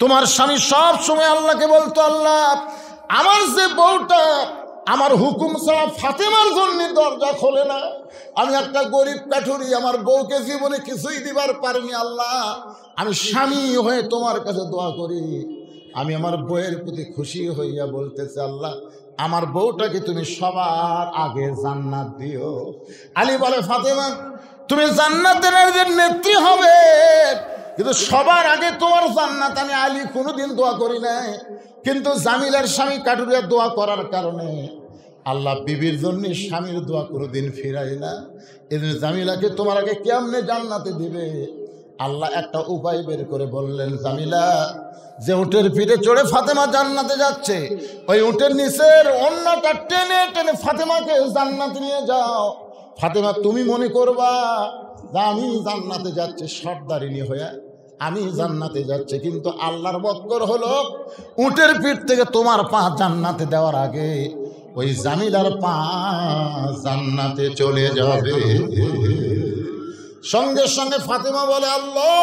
তোমার স্বামী সব সময় আল্লাহকে বলতো, আল্লাহ আমার যে বউটা আমার হুকুম ছাড়া ফাতেমার জন্য দরজা খোলে না, আমি একটা গরিব কাঠুরি, আমার বউকে জীবনে কিছুই দিবার পারিনি, আল্লাহ আমি স্বামী হয়ে তোমার কাছে দোয়া করি, আমি আমার বউয়ের প্রতি খুশি হইয়া বলতেছি, আল্লাহ আমার বউটাকে তুমি সবার আগে জান্নাত দিও। আলী বলে, ফাতেমা তুমি জান্নাতের নেত্রী হবে, কিন্তু সবার আগে তোমার জান্নাত আমি আলী কোনোদিন দোয়া করি নাই। কিন্তু জামিলার স্বামী কাটুরিয়া দোয়া করার কারণে আল্লাহ বিবির জন্য স্বামীর দোয়া কোনোদিন ফিরাই না। এদিন জামিলাকে তোমার আগে কেমনে জান্নাতে দিবে? আল্লাহ একটা উপায় বের করে বললেন, জামিলা যে উটের পিঠে চড়ে ফাতেমা জান্নাতে যাচ্ছে, ওই উটের নিচের অন্যটা টেনে টেনে ফাতেমাকে জান্নাতে নিয়ে যাও। ফাতেমা তুমি মনে করবা যে আমি জান্নাতে যাচ্ছি সর্দারিনী হয়ে, আমি জান্নাতে যাচ্ছি, কিন্তু আল্লাহর বক্কর হলো উটের পিঠ থেকে তোমার পা জান্নাতে দেওয়ার আগে ওই জামিলার পা জান্নাতে চলে যাবে। সঙ্গে সঙ্গে ফাতেমা বলে, আল্লাহ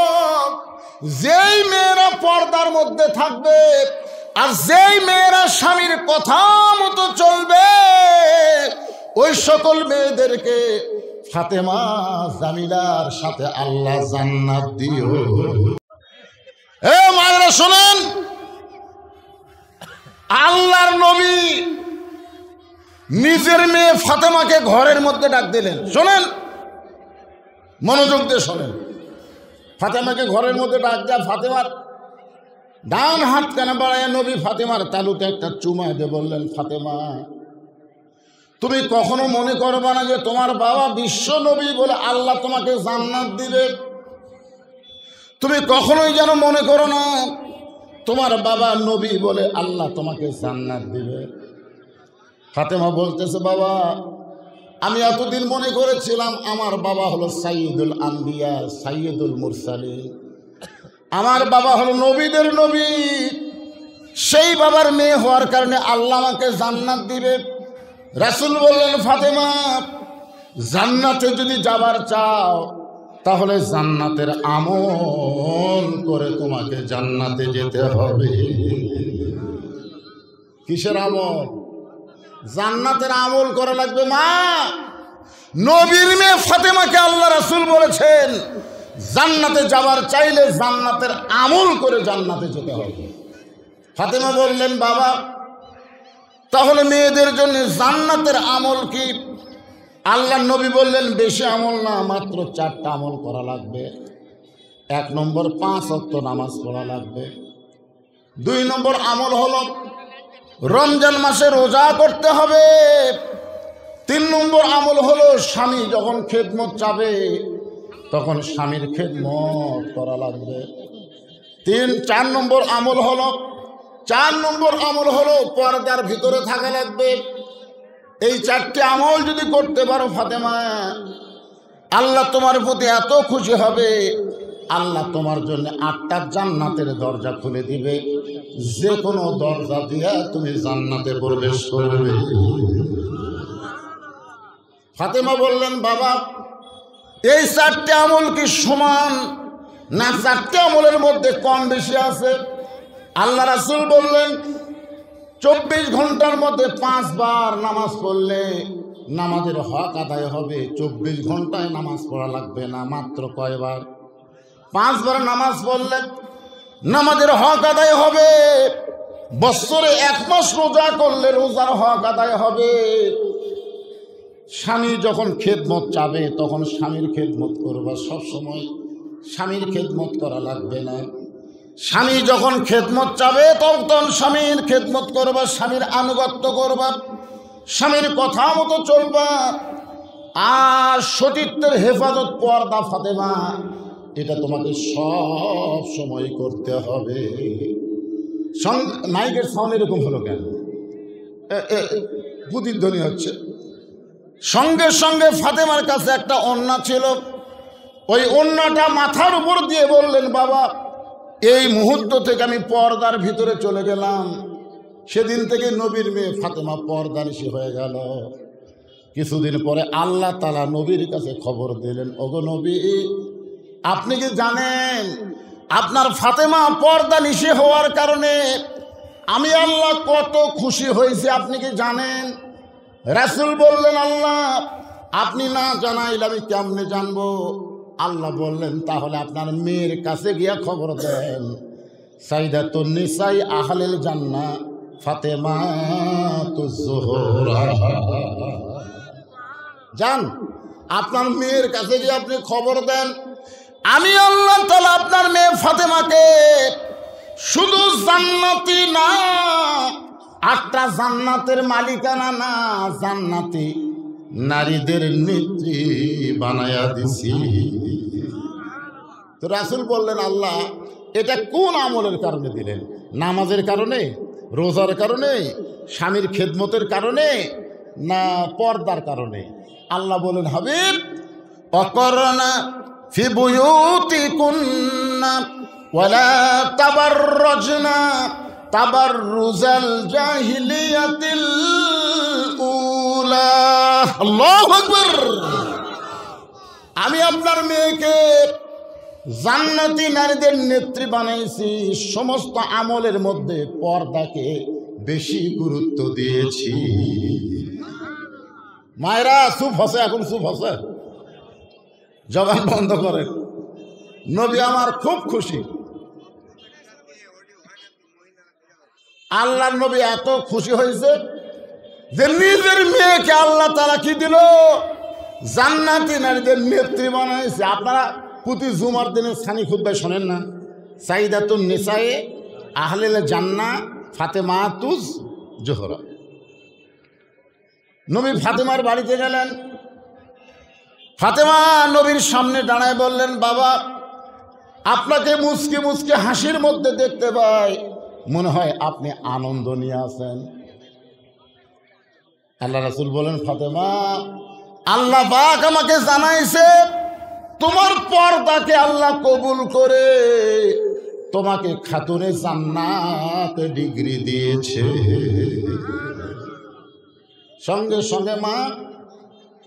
যেই মেয়েরা পর্দার মধ্যে থাকবে আর যেই মেয়েরা স্বামীর কথা মতো চলবে, ওই সকল মেয়েদেরকে ফাতেমা জামিলার সাথে আল্লাহ জান্নাত দিও। এ মায়েরা শোনেন, আল্লাহর নবী নিজের মেয়ে ফাতেমাকে ঘরের মধ্যে ডাক দিলেন। শোনেন, মনোযোগ দিয়ে শোনেন। ফাতেমাকে ঘরের মধ্যে ডাক দেয়া, ফাতেমার ডান হাত কানে বাড়ায় নবী ফাতেমার তালুতে একটা চুমা দিয়ে বললেন, ফাতেমা তুমি কখনো মনে করবা না যে তোমার বাবা বিশ্ব নবী বলে আল্লাহ তোমাকে জান্নাত দিবে। তুমি কখনোই যেন মনে করো না তোমার বাবা নবী বলে আল্লাহ তোমাকে জান্নাত দিবে। ফাতেমা বলতেছে, বাবা আমি এতদিন মনে করেছিলাম আমার বাবা হলো সাইয়্যিদুল আম্বিয়া, সাইয়্যিদুল মুরসালিন, আমার বাবা হলো নবীদের নবী, সেই বাবার মেয়ে হওয়ার কারণে আল্লাহ আমাকে জান্নাত দিবে। রাসূল বললেন, ফাতেমা জান্নাতে যদি যাবার চাও তাহলে জান্নাতের আমল করে তোমাকে জান্নাতে যেতে হবে। কিসের আমল? জান্নাতের আমল করা লাগবে। মা নবীর মেয়ে ফাতেমাকে আল্লাহ রাসূল বলেছেন জান্নাতে যাবার চাইলে জান্নাতের আমল করে জান্নাতে যেতে হবে। ফাতেমা বললেন, বাবা তাহলে মেয়েদের জন্য জান্নাতের আমল কি? আল্লাহ নবী বললেন, বেশি আমল না, মাত্র 4টা আমল করা লাগবে। 1 নম্বর 5 ওয়াক্ত নামাজ পড়া লাগবে। 2 নম্বর আমল হলো রমজান মাসে রোজা করতে হবে। 3 নম্বর আমল হলো স্বামী যখন খেদমত চাবে তখন স্বামীর খেদমত করা লাগবে। 4 নম্বর আমল হলো পর্দার ভিতরে থাকা লাগবে। এই 4টি আমল যদি করতে পারো ফাতেমা, আল্লাহ তোমার প্রতি এত খুশি হবে, আল্লাহ তোমার জন্য 8টা জান্নাতের দরজা খুলে দিবে, যে কোনো দরজা দিয়ে তুমি জান্নাতে প্রবেশ করবে। ফাতেমা বললেন, বাবা এই 4টি আমল কি সমান না 4টি আমলের মধ্যে কম বেশি আছে? আল্লাহ রাসূল বললেন, 24 ঘন্টার মধ্যে 5 বার নামাজ পড়লে নামাজের হক আদায় হবে। 24 ঘন্টায় নামাজ পড়া লাগবে না, মাত্র কয়বার? 5 বার নামাজ পড়লে নামাজের হক আদায় হবে। বছরে 1 মাস রোজা করলে রোজার হক আদায় হবে। স্বামী যখন খেদমত চাবে তখন স্বামীর খেদমত করবা, সবসময় স্বামীর খেদমত করা লাগবে না। স্বামী যখন খেদমত চাবে তখন স্বামীর খেদমত করবা, স্বামীর আনুগত্য করবা, স্বামীর কথা মতো চলবা। আর সতীত্বের হেফাজত, পর্দা ফাতেমা, এটা তোমাকে সব সময় করতে হবে। নায়িকের সাউন্ড এরকম হলো কেন? প্রতিধ্বনি হচ্ছে। সঙ্গে সঙ্গে ফাতেমার কাছে একটা ওড়না ছিল, ওই ওড়নাটা মাথার উপর দিয়ে বললেন, বাবা এই মুহূর্ত থেকে আমি পর্দার ভিতরে চলে গেলাম। সেদিন থেকে নবীর মেয়ে ফাতেমা পর্দানিশী হয়ে গেল। কিছুদিন পরে আল্লাহ তাআলা নবীর কাছে খবর দিলেন, ওগো নবী, আপনি কি জানেন আপনার ফাতেমা পর্দা নিশি হওয়ার কারণে আমি আল্লাহ কত খুশি হয়েছি আপনি কি জানেন? রাসূল বললেন, আল্লাহ আপনি না জানাইলে আমি কেমনে জানবো? আল্লাহ বললেন, তাহলে আপনার মেয়ের কাছে গিয়া খবর দেন, সাইদাতুন নিসাই আহলিল জান্নাহ ফাতেমাতুজ জোহরা। যান আপনার মেয়ের কাছে গিয়ে আপনি খবর দেন, আমি আল্লাহ তাআলা আপনার মেয়ে ফাতেমাকে শুধু জান্নাতি না, 8টা জান্নাতের মালিকানা না, জান্নাতি নারীদের নেত্রী বানায়া দিছি। তো রাসূল বললেন, আল্লাহ এটা কোন আমলের কারণে দিলেন? নামাজের কারণে, রোজার কারণে, স্বামীর খেদমতের কারণে, না পর্দার কারণে? আল্লাহ বলেন, হাবিব অকরনা ফি বুয়ুতিকুন্না ওয়ালা তাবাররাজনা তাবাররুজাল জাহিলিয়াতিল উলা। আল্লাহু আকবার। আমি আপনার মেয়েকে জান্নাতি নারীদের নেত্রী বানাইছি, সমস্ত আমলের মধ্যে পর্দাকে বেশি গুরুত্ব দিয়েছি। মায়েরা চুপ হসে, এখন চুপ হসে, জবান বন্ধ করেন। নবী আমার খুব খুশি। আল্লাহর নবী এত খুশি হয়েছে যে নিজের মেয়েকে আল্লাহ তাআলা কি দিল? জান্নাতি নারীদের নেত্রী বানাইছে। আপনারা প্রতি জুমার দিনে সানি খুতবা শোনেন না? সাইদাতুন নিসায়ে আহলিল জান্নাহ ফাতেমাতুজ জোহরা। নবী ফাতেমার বাড়িতে গেলেন। ফাতেমা নবীর সামনে দাঁড়ায় বললেন, বাবা আপনাকে মুচকি মুচকি হাসির মধ্যে দেখতে পাই, মনে হয় আপনি আনন্দ নিয়ে আছেন। আল্লাহ রাসূল বলেন, ফাতেমা আল্লাহ পাক আমাকে জানাইছে তোমার পর্দাকে আল্লাহ কবুল করে তোমাকে খাতুনে জান্নাত ডিগ্রি দিয়েছে। সঙ্গে সঙ্গে মা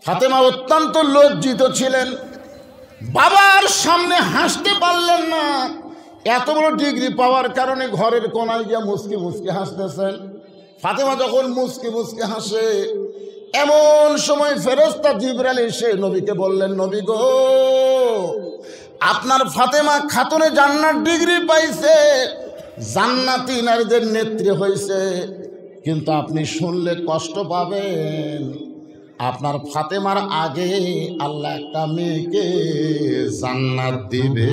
ফাতেমা অত্যন্ত লজ্জিত ছিলেন, বাবার সামনে হাসতে পারলেন না। এত বড় ডিগ্রি পাওয়ার কারণে ঘরের কোনায় গিয়া মুচকি মুচকি হাসতেছেন। ফাতেমা যখন মুচকি মুচকি হাসে, এমন সময় ফেরেশতা জিবরাইল এসে নবীকে বললেন, নবী গো আপনার ফাতেমা খাতুনে জান্নাত ডিগ্রি পাইছে, জান্নাতি নারীদের নেত্রী হয়েছে, কিন্তু আপনি শুনলে কষ্ট পাবেন, আপনার ফাতেমার আগে আল্লাহ একটা মেয়েকে জান্নাত দিবে।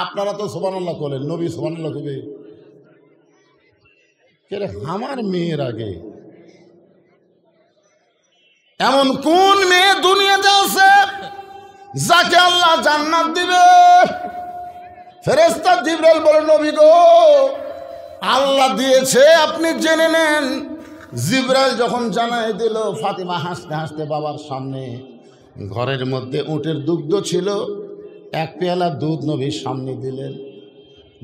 আপনারা তো সুবহানাল্লাহ বলেন, নবী সুবহানাল্লাহ কইবে কে রে? আমার মেয়ের আগে এমন কোন মেয়ে দুনিয়াতে আছে যাকে আল্লাহ জান্নাত দিবে? ফেরেশতা জিবরাইল বলে, নবী গো আল্লাহ দিয়েছে, আপনি জেনে নেন। জিবরাইল যখন জানাই দিল, ফাতেমা হাসতে হাসতে বাবার সামনে, ঘরের মধ্যে উটের দুগ্ধ ছিল, 1 পেয়ালা দুধ নবীর সামনে দিলেন।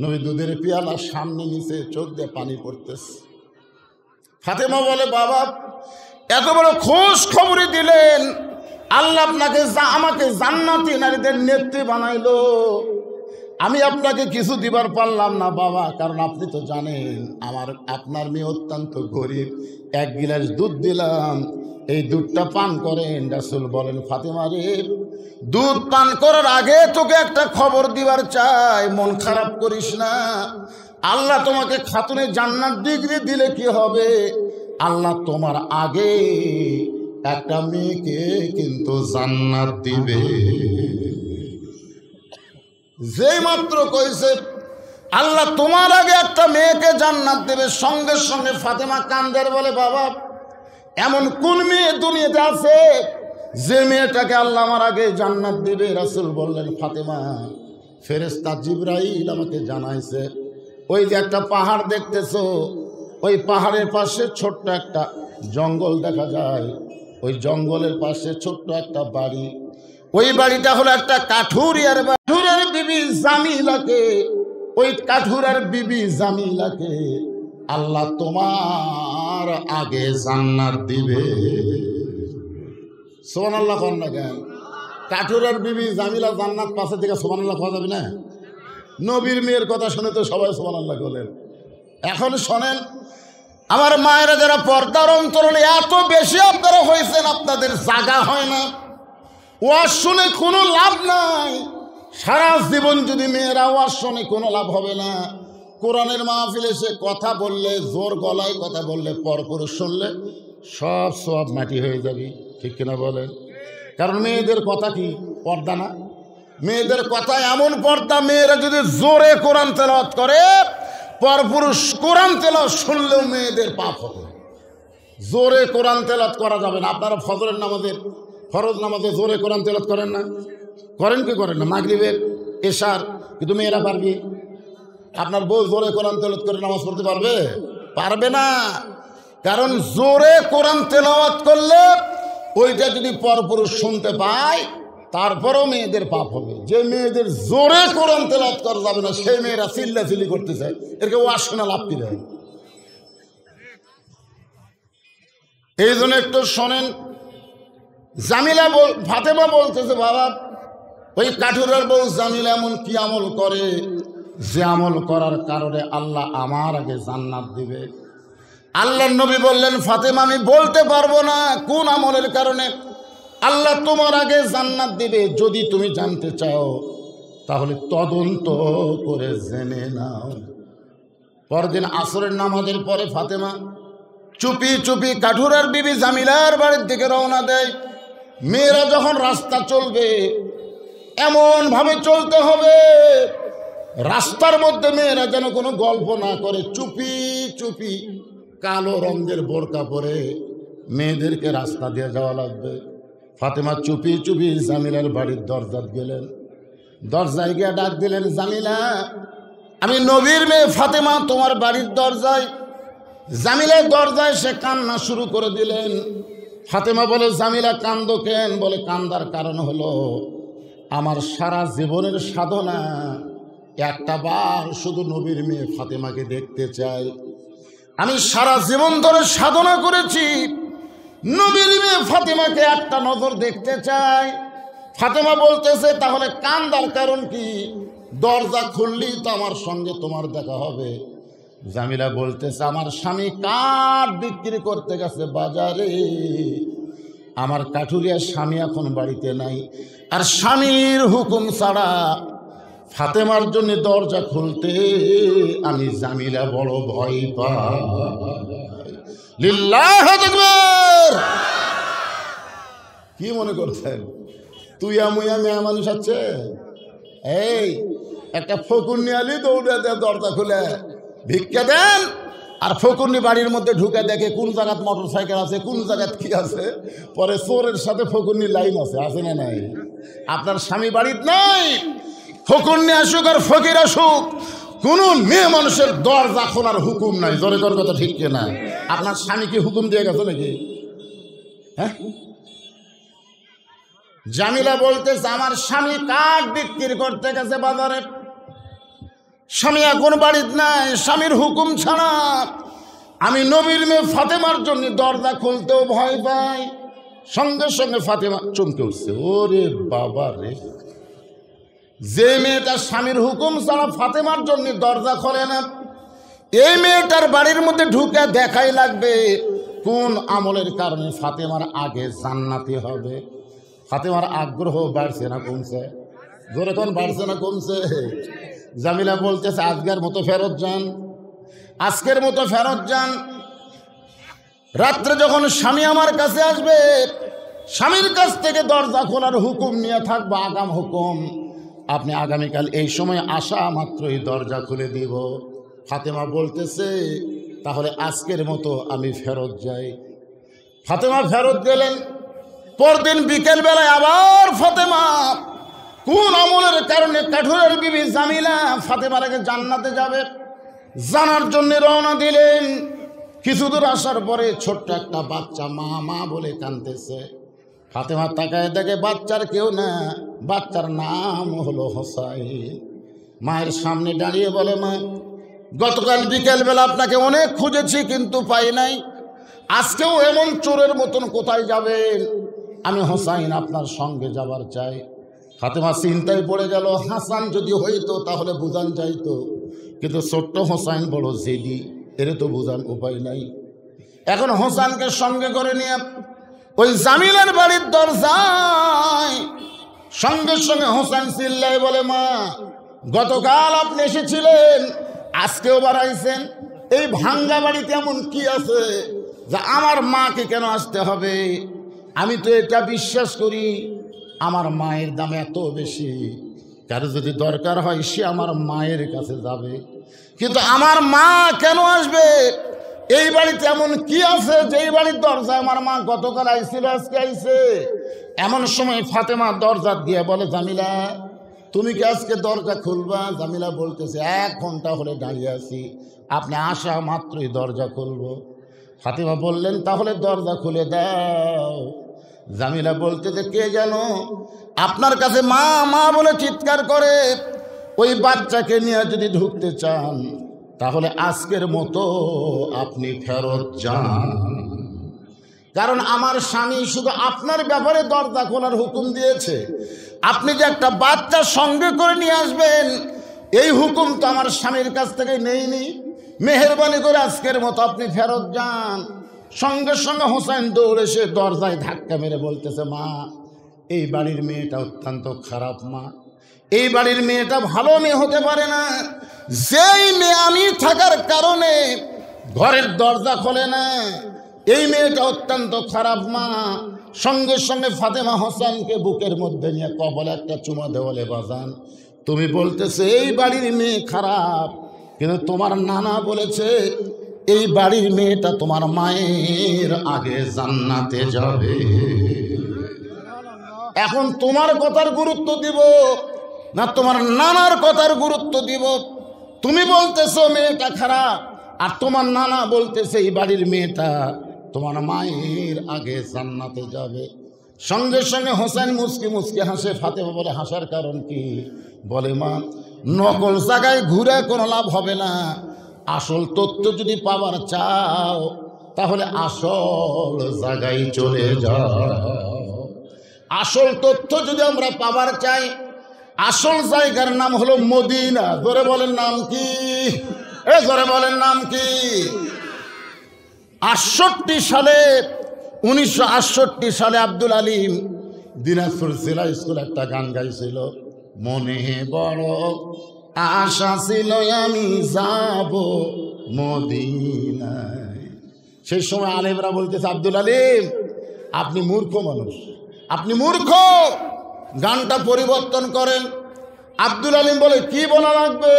নবী দুধের পেয়ালা সামনে নিচে, চোখ দিয়ে পানি পড়তেছে। ফাতেমা বলে, বাবা এত বড় খোঁজ খবরই দিলেন, আল্লাহ আপনাকে আমাকে জান্নাতি নারীদের নেত্রী বানাইলো, আমি আপনাকে কিছু দিবার পারলাম না বাবা, কারণ আপনি তো জানেন আপনার মেয়ে অত্যন্ত গরিব। 1 গিলাস দুধ দিলাম, এই দুধটা পান করেন। রাসূল বলেন, ফাতেমা রে দুধ পান করার আগে তোকে একটা খবর দিবার চাই, মন খারাপ করিস না। আল্লাহ তোমাকে খাতুনে জান্নাত ডিগ্রি দিলে কি হবে, আল্লাহ তোমার আগে একটা মেয়েকে কিন্তু জান্নাত দিবে। যেই মাত্র কইছে আল্লাহ তোমার আগে একটা মেয়েকে জান্নাত দেবে, সঙ্গে সঙ্গে ফাতেমা কান্দের বলে, বাবা এমন কোন মেয়ে দুনিয়াতে আছে যে মেয়েটাকে আল্লাহ আমার আগে জান্নাত দিবে? রাসূল বললেন, ফাতেমা ফেরেশতা জিবরাইল আমাকে জানাইছে, ওই যে একটা পাহাড় দেখতেছো, ওই পাহাড়ের পাশে ছোট্ট একটা জঙ্গল দেখা যায়, ওই জঙ্গলের পাশে ছোট্ট একটা বাড়ি, ওই বাড়িটা হলো একটা কাঠুরিয়ার বিবি জামিলাকে, ওই কাঠুরার বিবি জামিলাকে আল্লাহ তোমার আগে জান্নাত দিবে। সুবহানাল্লাহ কোন না কেন? কাঠুরের বিবি জামিলা জান্নাত পাশে থেকে সুবহানাল্লাহ খাওয়া যাবে না? নবীর মেয়ের কথা শুনে তো সবাই সুবহানাল্লাহ বলেন। এখন শোনেন আমার মায়েরা, যারা পর্দার অন্তরালে এত বেশি আপনারা হয়েছেন, আপনাদের জাগা হয় না, ওয়াজ শুনে কোনো লাভ নাই। সারা জীবন যদি মেয়েরা ওয়াজ শুনে কোনো লাভ হবে না। কোরআনের মাহফিলে সে কথা বললে, জোর গলায় কথা বললে, পরপুরুষ শুনলে সব সব মাটি হয়ে যাবে, ঠিক কিনা বলেন? কারণ মেয়েদের কথা কি পর্দা না? মেয়েদের কথা এমন পর্দা, মেয়েরা যদি জোরে কোরআন তেলাওয়াত করে, পরপুরুষ কোরআন তেলাওয়াত শুনলেও মেয়েদের পাপ হবে। জোরে কোরআন তেলাওয়াত করা যাবে না। আপনারা ফজরের নামাজের, ফরজ নামাজে জোরে কোরআন তেলাওয়াত করেন না? করেন কি করেন না? মাগরিবের, এশার, কিন্তু মেয়েরা পারবে? আপনার বউ জোরে কোরআন তেলাওয়াত করে নামাজ পড়তে পারবে? পারবে না। কারণ জোরে কোরআন তেলাওয়াত করলে ওইটা যদি পরপুরুষ শুনতে পায়, তারপরেও মেয়েদের পাপ হবে। যে মেয়েদের জোরে কোরআন তেলাওয়াত করা যাবে না, সেই মেয়েরা চিল্লাচিল্লি করতে চায়, এরকে ওয়াজ শোনা লাভ কি দেয়? এই জন্য একটু শোনেন। জামিলা ফাতেমা বলতেছে, বাবা ওই কাঠুরের বউ জামিলা এমন কি আমল করে যে আমল করার কারণে আল্লাহ আমার আগে জান্নাত দিবে। আল্লাহর নবী বললেন, ফাতেমা আমি বলতে পারবো না কোন আমলের কারণে আল্লাহ তোমার আগে জান্নাত দিবে। যদি তুমি জানতে চাও তাহলে তদন্ত করে জেনে নাও। পরদিন আসরের নামাজের পরে ফাতেমা চুপি চুপি কাঠুরের বিবি জামিলার বাড়ির দিকে রওনা দেয়। মেয়েরা যখন রাস্তা চলবে, এমন ভাবে চলতে হবে রাস্তার মধ্যে মেয়েরা যেন কোনো গল্প না করে। চুপি চুপি কালো রঙের বোরকা পরে মেয়েদেরকে রাস্তা দিয়ে যাওয়া লাগবে। ফাতেমা চুপি চুপি জামিলার বাড়ির দরজায় গেলেন। দরজায় গিয়ে ডাক দিলেন, জামিলা, আমি নবীর মেয়ে ফাতেমা তোমার বাড়ির দরজায়। জামিলার দরজায় সে কান্না শুরু করে দিলেন। ফাতেমা বলে, জামিলা কান্দো কেন? বলে, কান্দার কারণ হলো আমার সারা জীবনের সাধনা একটা বার শুধু নবীর মেয়ে ফাতেমাকে দেখতে চাই। আমি সারা জীবন ধরে সাধনা করেছি, নবীর মেয়ে ফাতেমাকে একটা নজর দেখতে চাই। ফাতেমা বলতেছে, তাহলে কান্দার কারণ কি? দরজা খুললেই তো আমার সঙ্গে তোমার দেখা হবে। জামিলা বলতেছে, আমার স্বামী কাঠ বিক্রি করতে গেছে বাজারে, আমার কাঠুরিয়া স্বামী এখন বাড়িতে নাই, আর স্বামীর হুকুম ছাড়া ফাতেমার জন্য দরজা খুলতে আমি জামিলা বড় ভয় পাই। লিল্লাহু আকবার। কি মনে করছেন তুই মুয়া মেয়া মানুষ আছে? এই একটা ফকুন্নি আলি দৌড়ে দেয় দরজা খুলে, ভিক্ষা দেন। আর ফকুন্নি বাড়ির মধ্যে ঢুকে দেখে কোন জায়গাত মোটর সাইকেল আছে, কোন জায়গাত কি আছে। পরে চোরের সাথে ফকুন্নি লাইন আছে না নাই? আপনার স্বামী বাড়ির নাই, ফকুন্নি আসুক আর ফকির আসুক, কোন মেয়ে মানুষের দরজা খোলার হুকুম নাই। জোরে কর কথা, ঠিক কিনা? আপনার স্বামী কি হুকুম দিয়ে গেছে নাকি? হ্যাঁ, জামিলা বলতেছে, আমার স্বামী কাঠ বিক্রি করতে গেছে বাজারে, স্বামী এখন বাড়ির নাই, স্বামীর হুকুম ছাড়া আমি নবীর মেয়ে ফাতেমার জন্য দরজা খুলতেও ভয় পাই। সঙ্গে সঙ্গে ফাতেমা চমকে উঠছে, ওরে বাবা রে, যে মেয়েটা স্বামীর হুকুম ছাড়া ফাতেমার জন্য দরজা খোলে না, এই মেয়েটার বাড়ির মধ্যে ঢুকে দেখাই লাগবে কোন আমলের কারণে ফাতেমার আগে জান্নাতি হবে। ফাতেমার আগ্রহ বাড়ছে না কমছে? জোরে কোন বাড়ছে না কমছে? জামিলা বলতেছে, আজকের মতো ফেরত যান, আজকের মতো ফেরত যান। রাত্রে যখন স্বামী আমার কাছে আসবে, স্বামীর কাছ থেকে দরজা খোলার হুকুম নিয়ে থাকবো, আগাম হুকুম। আপনি আগামীকাল এই সময় আসা মাত্রই দরজা খুলে দিব। ফাতেমা বলতেছে, তাহলে আজকের মতো আমি ফেরত যাই। ফাতেমা ফেরত গেলেন। পরদিন বিকেল বেলায় আবার ফাতেমা কোন আমলের কারণে কাঠুরের বিবি জামিলা ফাতেমার আগে জান্নাতে যাবে জানার জন্য রওনা দিলেন। কিছু দূর আসার পরে ছোট্ট একটা বাচ্চা মা মা বলে কাঁদতেছে। ফাতেমা তাকায় দেখে বাচ্চার কেউ না, বাচ্চার নাম হলো হোসাইন। মায়ের সামনে দাঁড়িয়ে বলে, মা, গতকাল বিকেলবেলা আপনাকে অনেক খুঁজেছি কিন্তু পাই নাই, আজকেও এমন চোরের মতন কোথায় যাবেন? আমি হোসাইন আপনার সঙ্গে যাবার চাই। ফাতেমা চিন্তায় পড়ে গেল, হাসান যদি হইতো তাহলে বুঝান যাইতো, কিন্তু ছোট্ট হোসাইন বড় জেদি, এর তো বুঝান উপায় নাই। এখন হোসানকে সঙ্গে করে নিয়ে ওই জামিলার বাড়ির দরজায় সঙ্গে সঙ্গে হোসেন চিল্লায় বলে, মা গতকাল আপনি এসেছিলেন, আজকেও বাড়াইছেন, এই ভাঙ্গা বাড়িতে এমন কি আছে যা আমার মাকে কেন আসতে হবে? আমি তো এটা বিশ্বাস করি আমার মায়ের দাম এত বেশি, কারো যদি দরকার হয় সে আমার মায়ের কাছে যাবে, কিন্তু আমার মা কেন আসবে? এই বাড়িতে এমন কি আছে যে এই বাড়ির দরজায় আমার মা গতকাল আইছিল, আজকে আইছে? এমন সময় ফাতেমা দরজা দিয়ে বলে, জামিলা তুমি কি আজকে দরজা খুলবা? জামিলা বলতেছে, 1 ঘন্টা হলে দাঁড়িয়ে আছি, আপনি আসা মাত্রই দরজা খুলবো। ফাতেমা বললেন, তাহলে দরজা খুলে দাও। জামিলা বলতেছে, কে যেন আপনার কাছে মা মা বলে চিৎকার করে, ওই বাচ্চাকে নিয়ে যদি ঢুকতে চান তাহলে আজকের মতো আপনি ফেরত যান, কারণ আমার স্বামী শুধু আপনার ব্যাপারে দরজা খোলার হুকুম দিয়েছে, আপনি যে একটা বাচ্চা সঙ্গে করে নিয়ে আসবেন এই হুকুম তো আমার স্বামীর কাছ থেকে নেইনি, মেহেরবানি করে আজকের মতো আপনি ফেরত যান। সঙ্গে সঙ্গে হোসেন দৌড়ে সে দরজায় ধাক্কা মেরে বলতেছে, মা এই বাড়ির মেয়েটা অত্যন্ত খারাপ, মা এই বাড়ির মেয়েটা ভালো মেয়ে হতে পারে না, যেই মেয়ে আমি থাকার কারণে ঘরের দরজা খোলে না, এই মেয়েটা অত্যন্ত খারাপ মা। সঙ্গে সঙ্গে ফাতেমা হোসেনকে বুকের মধ্যে নিয়ে কপালে একটা চুমা দেওয়ালে, বাজান তুমি বলতেছে এই বাড়ির মেয়ে খারাপ, কিন্তু তোমার নানা বলেছে এই বাড়ির মেয়েটা তোমার মায়ের আগে জান্নাতে যাবে। এখন তোমার কথার গুরুত্ব দিব না তোমার নানার কথার গুরুত্ব দিব? তুমি বলতেছো মেয়েটা খারাপ, আর তোমার নানা বলতেছে এই বাড়ির মেয়েটা তোমার মায়ের আগে জান্নাতে যাবে। সঙ্গে সঙ্গে হোসেন মুচকি মুচকি হাসে। ফাতেমা বলে, হাসার কারণ কি? বলে, মা নকল জায়গায় ঘুরে কোনো লাভ হবে না, আসল তথ্য যদি পাওয়ার চাও তাহলে আসল জায়গায় চলে যাও। আসল তথ্য যদি আমরা পাওয়ার চাই, আসল জায়গার নাম হলো মদিনা। জোরে বলেন নাম কি? জোরে বলেন নাম কি? 1968 সালে আব্দুল আলিম দিনাজপুর জেলা স্কুল একটা গান গাইছিল, মনে বড় আশা ছিল আমি যাব মদিনায়। সেই সময় আলেমরা বলতেছে, আব্দুল আলিম আপনি মূর্খ মানুষ, আপনি মূর্খ, গানটা পরিবর্তন করেন। আব্দুল আলিম বলে, কি বলা লাগবে?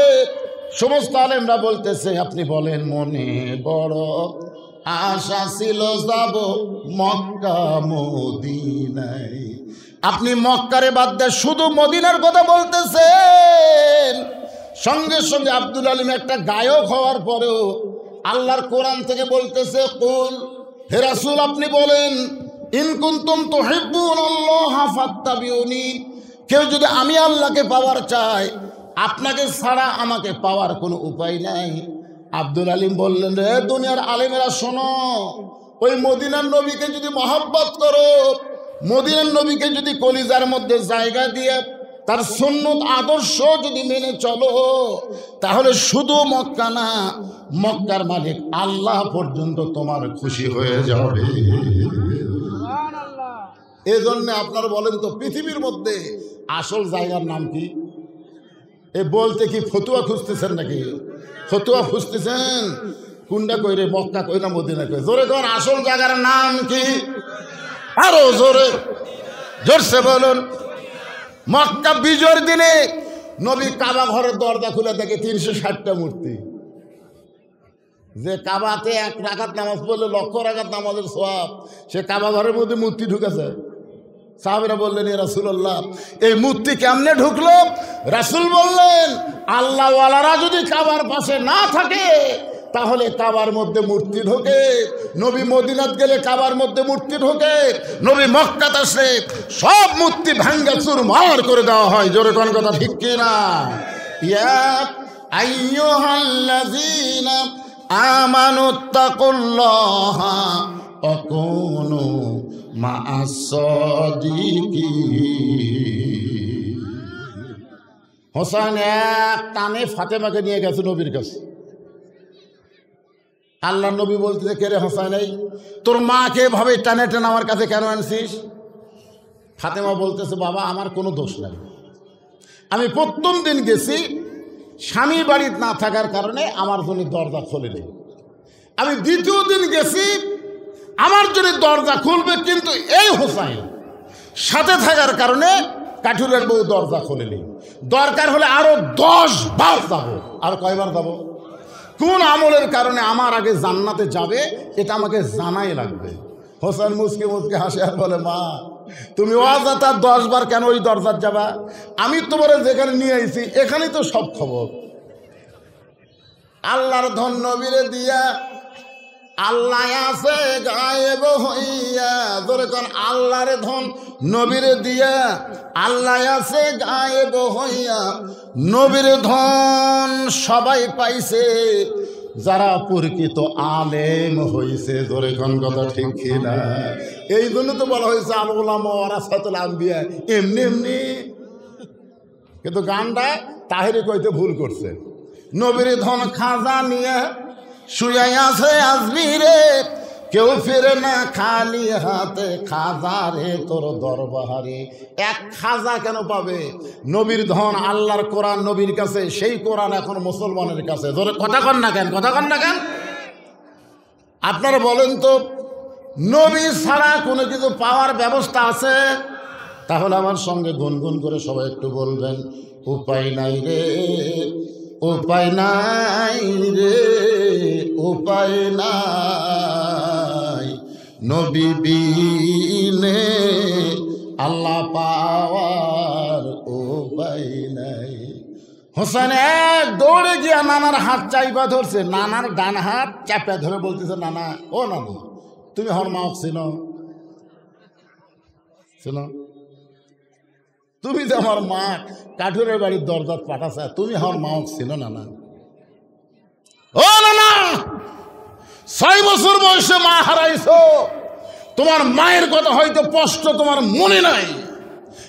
সমস্ত আলেমরা বলতেছে, আপনি বলেন, মনে বড় আশা ছিল যাব মক্কা মদিনায়। আপনি মক্কারে বাদ দিয়ে শুধু মদিনার কথা বলতেছেন। সঙ্গে সঙ্গে আব্দুল আলিম একটা গায়ক হওয়ার পরেও আল্লাহর কোরআন থেকে বলতেছে, কুল হে রাসূল আপনি বলেন, ইন কুনতুম তুহিব্বুনাল্লাহ ফাত্তাবিউনি, কেউ যদি আমি আল্লাহকে পাওয়ার চায় আপনাকে ছাড়া আমাকে পাওয়ার কোনো উপায় নাই। আব্দুল আলিম বললেন, রে দুনিয়ার আলেমেরা শোনো, ওই মদিনার নবীকে যদি মহব্বত করো, মদিনার নবীকে যদি কলিজার মধ্যে জায়গা দিয়ে তার সুন্নত আদর্শ যদি মেনে চলো, তাহলে শুধু মক্কা না, মক্কার মালিক আল্লাহ পর্যন্ত তোমার খুশি হয়ে যাবে। এই জন্য আপনারা বলেন তো, পৃথিবীর মধ্যে আসল জায়গার নাম কি? এ বলতে কি ফতুয়া খুঁজতেছেন নাকি? ফতুয়া খুঁজতেছেন? কোনটা কইরে, মক্কা কই না মদিনা কই? জোরে কর, আসল জায়গার নাম কি? আরো জোরে, জোরসে বলুন। মক্কা বিজয়ের দিনে নবী কাবা ঘরের দরজা খুলে দেখে 360টা মূর্তি। যে কাবাতে 1 রাকাত নামাজ পড়লে 1,00,000 রাকাত নামাজের সওয়াব, সে কাবা ঘরের মধ্যে মূর্তি ঢুকেছে। সাহাবীরা বললেন, ইয়া রাসূলুল্লাহ এই মূর্তি কেমনে ঢুকলো? রাসূল বললেন, আল্লাহওয়ালারা যদি কাবার পাশে না থাকে তাহলে কাবার মধ্যে মূর্তি ঢোকে। নবী মদিনাত গেলে কাবার মধ্যে মূর্তি ঢোকে, নবী মক্কাতে আসলে সব মূর্তি ভাঙ্গা চুরমার করে দেওয়া হয়। জোরে কোন কথা ঠিক কিনা? ইয়া আইয়ুহাল্লাযীনা আমানুত্তাকুল্লাহা ওয়া কুনু মা'আস সাদিকিন। হোসেন এক টানে ফাতেমাকে নিয়ে গেছে নবীর কাছে। আল্লাহ নবী বলতেছে, কে রে হোসেন, এই তোর মাকে এভাবে টানে টানে আমার কাছে কেন আনছিস? ফাতেমা বলতেছে, বাবা আমার কোনো দোষ নাই, আমি প্রথম দিন গেছি, স্বামী বাড়িতে না থাকার কারণে আমার জন্য দরজা খোলেনি। আমি দ্বিতীয় দিন গেছি, আমার জন্য দরজা খুলবে, কিন্তু এই হোসেন সাথে থাকার কারণে কাঠুরের বউ দরজা খোলেনি। দরকার হলে আরো 10 বার যাবো। আর কয়বার যাবো? কোন আমলের কারণে আমার আগে জান্নাতে যাবে এটা আমাকে জানাই লাগবে। হোসেন মুসকে মুসকে হাসে আর বলে, মা তুমি অযথা 10 বার কেন ওই দরজার যাবা? আমি তোমার যেখানে নিয়ে আইছি এখানেই তো সব খবর। আল্লাহর ধন নবীরে দিয়া, আল্লাহ আছে গায়েব হইয়া, ধরে কোন আল্লাহর ধন নবীরে দিয়া, আল্লাহ আছে গায়েব হইয়া, নবীর ধন সবাই পাইছে যারা প্রকৃত আলেম হইছে। ধরে কোন কথা ঠিক কিনা? এই জন্য তো বলা হয়েছে আল উলামা ওয়ারাসাতুল আম্বিয়া, এমনি এমনি। কিন্তু গানটা তাহেরি কইতে ভুল করছে। নবীর ধন খাজা নিয়ে শুয়ে আছে আজমিরে, কেউ ফিরে না খালি হাতে, খাজা রে তোর দরবারে। এক খাজা কেন পাবে? নবীর ধন আল্লাহর কোরআন নবীর কাছে, সেই কোরআন এখন মুসলমানের কাছে। ধরে কথা কন না কেন, কথা কন না কেন? আপনারা বলেন তো, নবী ছাড়া কোনো কিছু পাওয়ার ব্যবস্থা আছে? তাহলে আমার সঙ্গে গুনগুন করে সবাই একটু বলবেন, উপায় নাই রে, উপায় নাই রে, উপায় নাই, নবী বিনে আল্লাহ পাওয়ার উপায় নাই। হোসেন এক দৌড়ে গিয়া নানার হাত চাইপা ধরছে, নানার ডান হাত চাপা ধরে বলতেছে, নানা ও নানা তুমি হর মা চিনো? শোনো, তুমি যে আমার মা কাঠুরের বাড়ির দরজা পাঠাছে, তুমি আমার মা ছিল না? না ও না, 6 বছর বয়সে মা হারাইছো, তোমার মায়ের কথা হয়তো স্পষ্ট তোমার মনে নাই,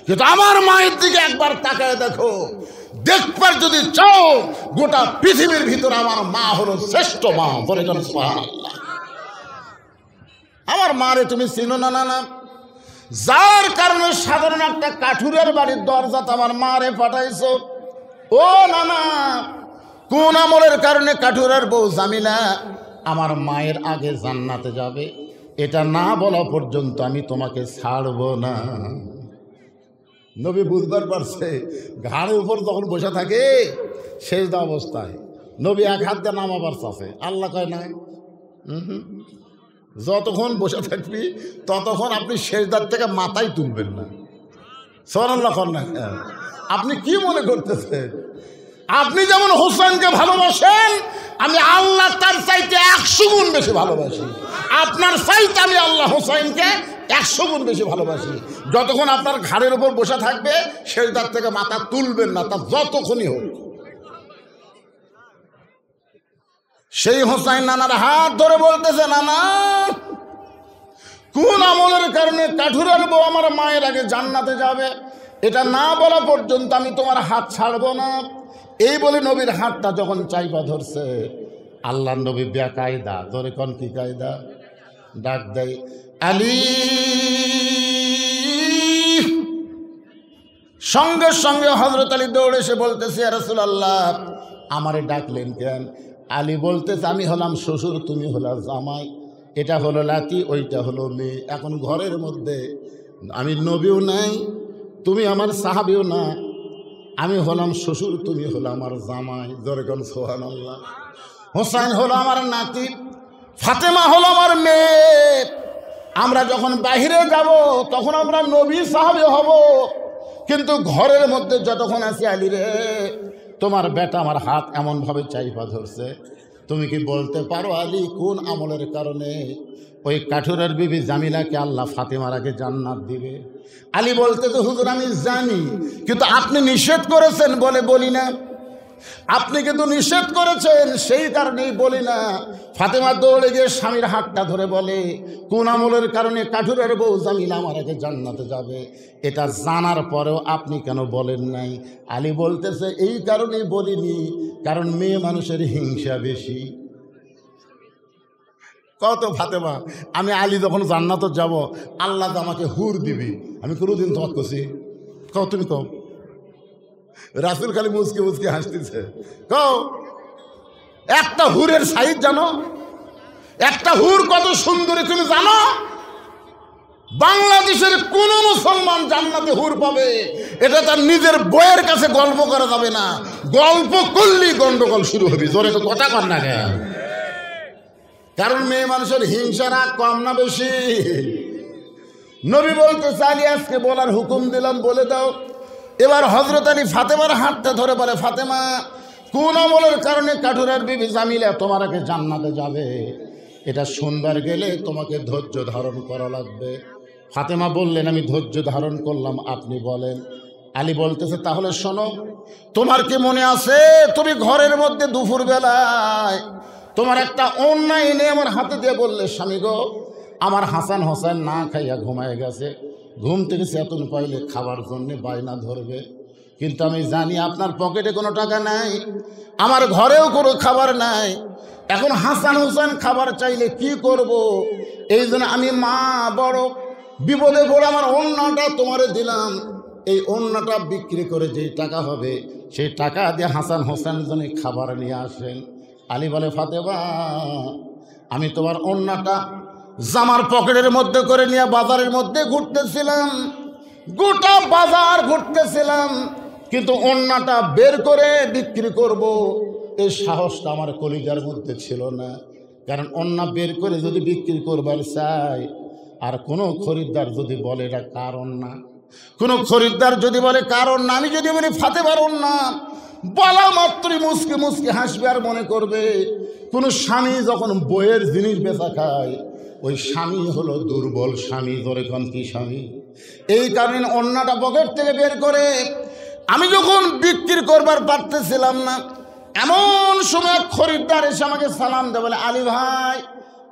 কিন্তু আমার মায়ের দিকে একবার তাকায় দেখো, দেখবার যদি চাও গোটা পৃথিবীর ভিতরে আমার মা হলো শ্রেষ্ঠ মা। বলে কেন সুবহানাল্লাহ। আমার মারে তুমি চিনো না? না, যার কারণে সাধারণ একটা কাঠুরের বাড়ির দরজাতে আমার মারে পাঠাইছো। ও নানা, কোন আমলের কারণে কাঠুরের বউ জামিলা আমার মায়ের আগে জান্নাতে যাবে, এটা না বলা পর্যন্ত আমি তোমাকে ছাড়ব না। নবী বুঝবার পারছে, ঘাড়ের উপর যখন বসে থাকে সেজদা অবস্থায় নবী এক হাত দিয়ে নামাবার চাষে, আল্লাহ কয় না, যতক্ষণ বসে থাকবি ততক্ষণ আপনি সেজদার থেকে মাথায় তুলবেন না। সুবহানাল্লাহ না? আপনি কি মনে করতেছেন? আপনি যেমন হোসেনকে ভালোবাসেন, আমি আল্লাহ তার চাইতে 100 গুণ বেশি ভালোবাসি। আপনার চাইতে আমি আল্লাহ হোসেনকে 100 গুণ বেশি ভালোবাসি। যতক্ষণ আপনার ঘাড়ের উপর বসে থাকবে সেজদার থেকে মাথা তুলবেন না, তা যতক্ষণই হোক। সেই হোসেন নানার হাত ধরে বলতেছে, নানা কোন আমলের কারণে কাঠুরের বউ আমার মায়ের আগে জান্নাতে যাবে, এটা না বলা পর্যন্ত আমি তোমার হাত ছাড়বো না। এই বলে নবীর হাতটা যখন চাইপা ধরছে, আল্লাহ নবী বেকায়দা, ধরে কোন কি কায়দা, ডাক দেয় আলী। সঙ্গে সঙ্গে হযরত আলী দৌড়ে এসে বলতেছে, ইয়া রাসূলুল্লাহ আমারে ডাকলেন কেন? আলী বলতেছে, আমি হলাম শ্বশুর, তুমি হলা জামাই, এটা হলো লাতি, ওইটা হলো মেয়ে। এখন ঘরের মধ্যে আমি নবীও নাই, তুমি আমার সাহাবীও না, আমি হলাম শ্বশুর, তুমি হলো আমার জামাই। যেরকম সুবহানাল্লাহ। হোসেন হলো আমার নাতি, ফাতেমা হলো আমার মেয়ে। আমরা যখন বাহিরে যাব তখন আমরা নবী সাহাবী হব, কিন্তু ঘরের মধ্যে যতক্ষণ আছি, আলী রে তোমার বেটা আমার হাত এমনভাবে চাইপা ধরছে, তুমি কি বলতে পারো আলী কোন আমলের কারণে ওই কাঠুরের বিবি জামিলাকে আল্লাহ ফাতেমার আগে জান্নাত দিবে? আলী বলতে তো হুজুর আমি জানি, কিন্তু আপনি নিষেধ করেছেন বলে বলি না। আপনি কিন্তু নিষেধ করেছেন, সেই কারণেই বলি না। ফাতেমা দৌড়ে গিয়ে স্বামীর হাতটা ধরে বলে, কোন আমলের কারণে কাঠুরের বউ জামিলা আমার আগে জান্নাতে যাবে? এটা জানার পরেও আপনি কেন বলেন নাই? আলী বলতেছে, এই কারণেই বলিনি, কারণ মেয়ে মানুষের হিংসা বেশি। কত ফাতেমা, আমি আলী যখন জান্নাতে যাব, আল্লাহ তো আমাকে হুর দিবি। আমি কোনোদিন তোমার করছি? কও তুমি কও। রাসূল খালি মুচকে মুচকে হাসতেছে। কও, একটা হুরের সাইজ জানো? একটা হুর কত সুন্দরী তুমি জানো? বাংলাদেশের কোন মুসলমান জান্নাতে হুর পাবে, এটা তার নিজের বইয়ের কাছে গল্প করা যাবে না। গল্প করলেই গন্ডগোল শুরু হবে। জোরে তো কথা কর না কেন? কারণ মেয়ে মানুষের হিংসা রাগ কম না বেশি? নবী বলতে চাইলে আজকে বলার হুকুম দিলাম, বলে দাও। এবার হযরত আলী ফাতেমার হাতটা ধরে বলে, ফাতেমা, কোন আমলের কারণে কাঠুরের বিবি জামিলা তোমার আগে জান্নাতে যাবে? এটা শুনবার গেলে তোমাকে ধৈর্য ধারণ করা লাগবে। ফাতেমা বললেন, আমি ধৈর্য ধারণ করলাম, আপনি বলেন। আলী বলতেছে, তাহলে শোনো, তোমার কি মনে আছে তুমি ঘরের মধ্যে দুপুর বেলায় তোমার একটা ওড়না এনে আমার হাতে দিয়ে বললে, স্বামী গো, আমার হাসান হোসেন না খাইয়া ঘুমায় গেছে, ঘুম থেকে চেতন পাইলে খাবার জন্য বায়না ধরবে। কিন্তু আমি জানি আপনার পকেটে কোনো টাকা নাই, আমার ঘরেও কোনো খাবার নাই। এখন হাসান হোসেন খাবার চাইলে কি করব? এই জন্য আমি মা বড় বিপদে পড়ে আমার ওড়নাটা তোমারে দিলাম। এই ওড়নাটা বিক্রি করে যেই টাকা হবে, সেই টাকা দিয়ে হাসান হোসেন জন্য খাবার নিয়ে আসেন। আলী বলে, ফাতেমা, আমি তোমার ওড়নাটা জামার পকেটের মধ্যে করে নিয়ে বাজারের মধ্যে ঘুরতেছিলাম, গোটা বাজার ঘুরতেছিলাম, কিন্তু ওড়নাটা বের করে বিক্রি করব এই সাহসটা আমার কলিজার মধ্যে ছিল না। কারণ ওড়না বের করে যদি বিক্রি করবার চাই, আর কোনো খরিদ্দার যদি বলে এটা কার ওড়না, কোনো খরিদ্দার যদি বলে কার ওড়না, আমি যদি বলি ফাতেমার ওড়না, বলা মাত্রই মুসকে মুসকে হাসবে আর মনে করবে কোনো স্বামী যখন বইয়ের জিনিস বেচা খায়, ওই স্বামী হলো দুর্বল স্বামী। ধরে কোন কি স্বামী? এই কারণে ওড়নাটা পকেট থেকে বের করে আমি যখন বিক্রি করবার পারতেছিলাম না, এমন সময় খরিদ্দার এসে আমাকে সালাম দেয়, বলে, আলী ভাই,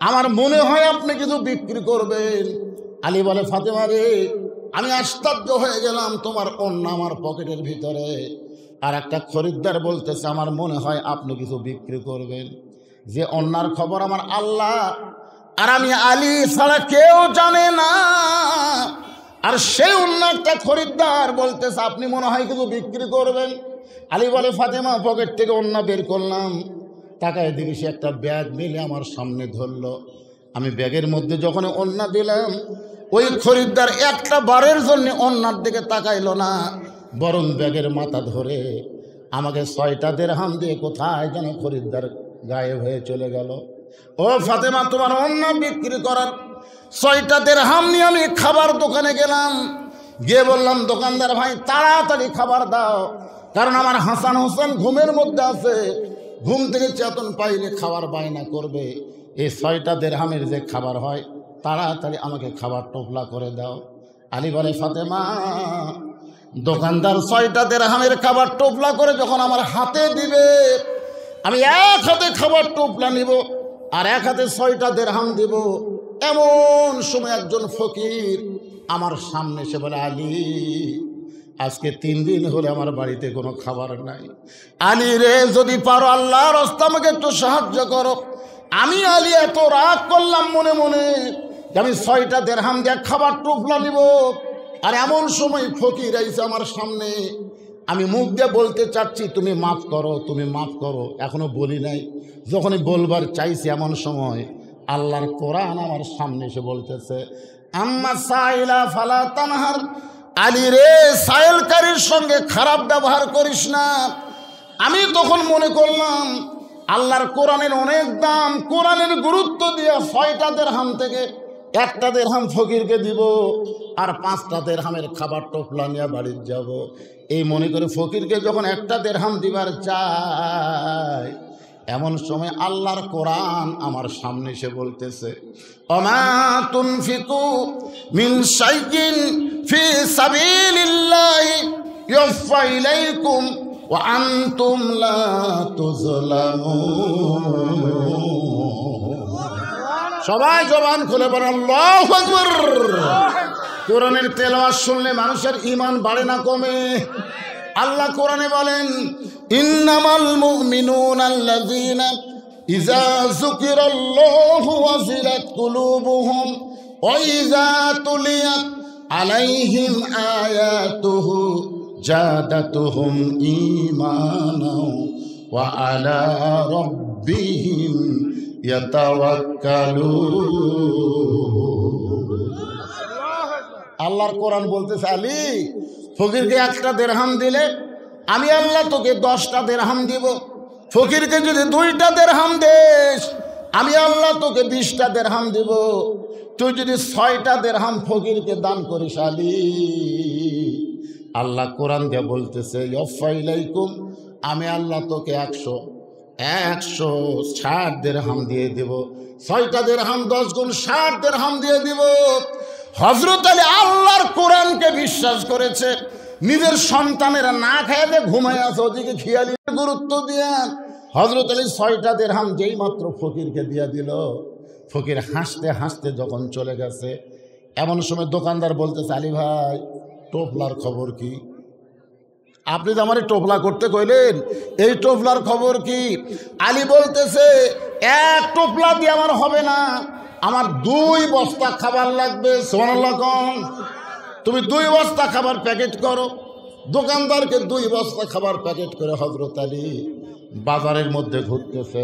আমার মনে হয় আপনি কিছু বিক্রি করবেন। আলী বলে, ফাতেমা রে, আমি আশ্চর্য হয়ে গেলাম, তোমার ওড়না আমার পকেটের ভিতরে, আর একটা খরিদ্দার বলতেছে আমার মনে হয় আপনি কিছু বিক্রি করবেন। যে ওড়নার খবর আমার আল্লাহ আর আমি আলী ছাড়া কেউ জানে না, আর সেই ওড়না একটা খরিদ্দার বলতেছে আপনি মনে হয় কিছু বিক্রি করবেন। আলী বলে, ফাতেমা, পকেট থেকে ওড়না বের করলাম, টাকায় দিবি, সে একটা ব্যাগ মিলে আমার সামনে ধরলো। আমি ব্যাগের মধ্যে যখন ওড়না দিলাম, ওই খরিদ্দার একটা বারের জন্য ওড়নার দিকে তাকাইলো না, বরং ব্যাগের মাথা ধরে আমাকে 6টা দিরহাম দিয়ে কোথায় যেন খরিদ্দার গায়েব হয়ে চলে গেল। ও ফাতেমা, তোমার ওড়না বিক্রি করার 6টা দিরহাম নিয়ে আমি খাবার দোকানে গেলাম, গিয়ে বললাম, দোকানদার ভাই, তাড়াতাড়ি খাবার দাও, কারণ আমার হাসান হোসেন ঘুমের মধ্যে আছে, ঘুম থেকে চেতন পাইলে খাবার বায়না করবে। এই 6টা দিরহামের যে খাবার হয়, তাড়াতাড়ি আমাকে খাবার টোপলা করে দাও। আলী বলে, ফাতেমা, দোকানদার 6টা দিরহামের খাবার টোপলা করে যখন আমার হাতে দিবে, আমি এক হাতে খাবার টোপলা নিব আর এক হাতে 6টা দিরহাম দিব। এমন সময় একজন ফকির আমার সামনে এসে বলে, আলী, আজকে 3 দিন হলে আমার বাড়িতে কোনো খাবার নাই। আলী রে, যদি পারো আল্লাহর রাস্তায় আমাকে একটু সাহায্য করো। আমি আলী এত রাগ করলাম মনে মনে, আমি 6টা দিরহাম দিয়ে খাবার টোপলা নিব, আর এমন সময় ফকির আইছে আমার সামনে। আমি মুখ দিয়ে বলতে চাচ্ছি, তুমি মাফ করো, তুমি মাফ করো, এখনো বলি নাই। যখনই বলবার চাইছি, এমন সময় আল্লাহর কোরআন আমার সামনে এসে বলতেছে, আম্মা সাইলা ফালা তানহার। আলী রে, সাইলকারীর সঙ্গে খারাপ ব্যবহার করিস না। আমি তখন মনে করলাম আল্লাহর কোরআনের অনেক দাম, কোরআনের গুরুত্ব দিয়ে 6টা দিরহাম থেকে একটা দিরহাম ফকিরকে দিব, আর 5টা দিরহামের খাবার টোপলা নিয়ে বাড়ির যাব। এই মনে করে ফকিরকে যখন একটা দিরহাম দিবার চাই, এমন সময় আল্লাহর কোরআন আমার সামনে এসে বলতেছে, ওমা তুনফিকু মিন শাইইন ফি সাবিলিল্লাহি ইউফা ইলাইকুম ওয়া আনতুম লা তুযলামুন। সবাই জবান খুলে বলেন আল্লাহু আকবার। কোরআনের তেলাওয়াত শুনলে মানুষের ঈমান বাড়ে না কমে? আল্লাহ কোরআনে বলেন ইন্নামাল মুমিনুনা আল্লাযীনা ইযা যুকিরাল্লাহু ওয়াজিলাত কুলুবুহুম ওয়া ইযা তুলিয়াত আলাইহিম আয়াতুহু জাদাতুহুম ঈমানাও ওয়া আলা রাব্বিহিম ইয়াতাওয়াক্কালুন। আল্লাহর কোরআন বলতেছে আলী, ফকিরকে 1টা দিরহাম দিলে আমি আল্লাহ তোকে 10টা দিরহাম দিব। ফকিরকে যদি 2টা দিরহাম দেস আমি আল্লাহ তোকে 20টা দিরহাম দিব। তুই যদি 6টা দিরহাম ফকিরকে দান করিস আলী, আল্লাহ কোরআন দিয়ে বলতেছে ইয়ফাইলাইকুম, আমি আল্লাহ তোকে 160 দিরহাম দিয়ে দিব। 6টা দিরহাম 10 গুণ 60 দিরহাম দিয়ে দিব। হযরত আলী আল্লাহর কোরআনকে বিশ্বাস করেছে। নিজের সন্তানেরা না খেয়ে ঘুমায় আছে, ওদিকে খেয়ালি গুরুত্ব দিয়ে হযরত আলী 6টা দিরহাম যেই মাত্র ফকিরকে দিয়ে দিল। ফকির হাসতে হাসতে যখন চলে গেছে, এমন সময় দোকানদার বলতেছে আলী ভাই টোপলার খবর কি? আপনি তো আমার টোপলা করতে কইলেন, এই টোপলার খবর কি? আলী বলতেছে 1 টোপলা দিয়ে আমার হবে না, আমার 2 বস্তা খাবার লাগবে। সুবহানাল্লাহ কোন? তুমি 2 বস্তা খাবার প্যাকেট করো। দোকানদারকে 2 বস্তা খাবার প্যাকেট করে হযরত আলী বাজারের মধ্যে ঘুরতেছে।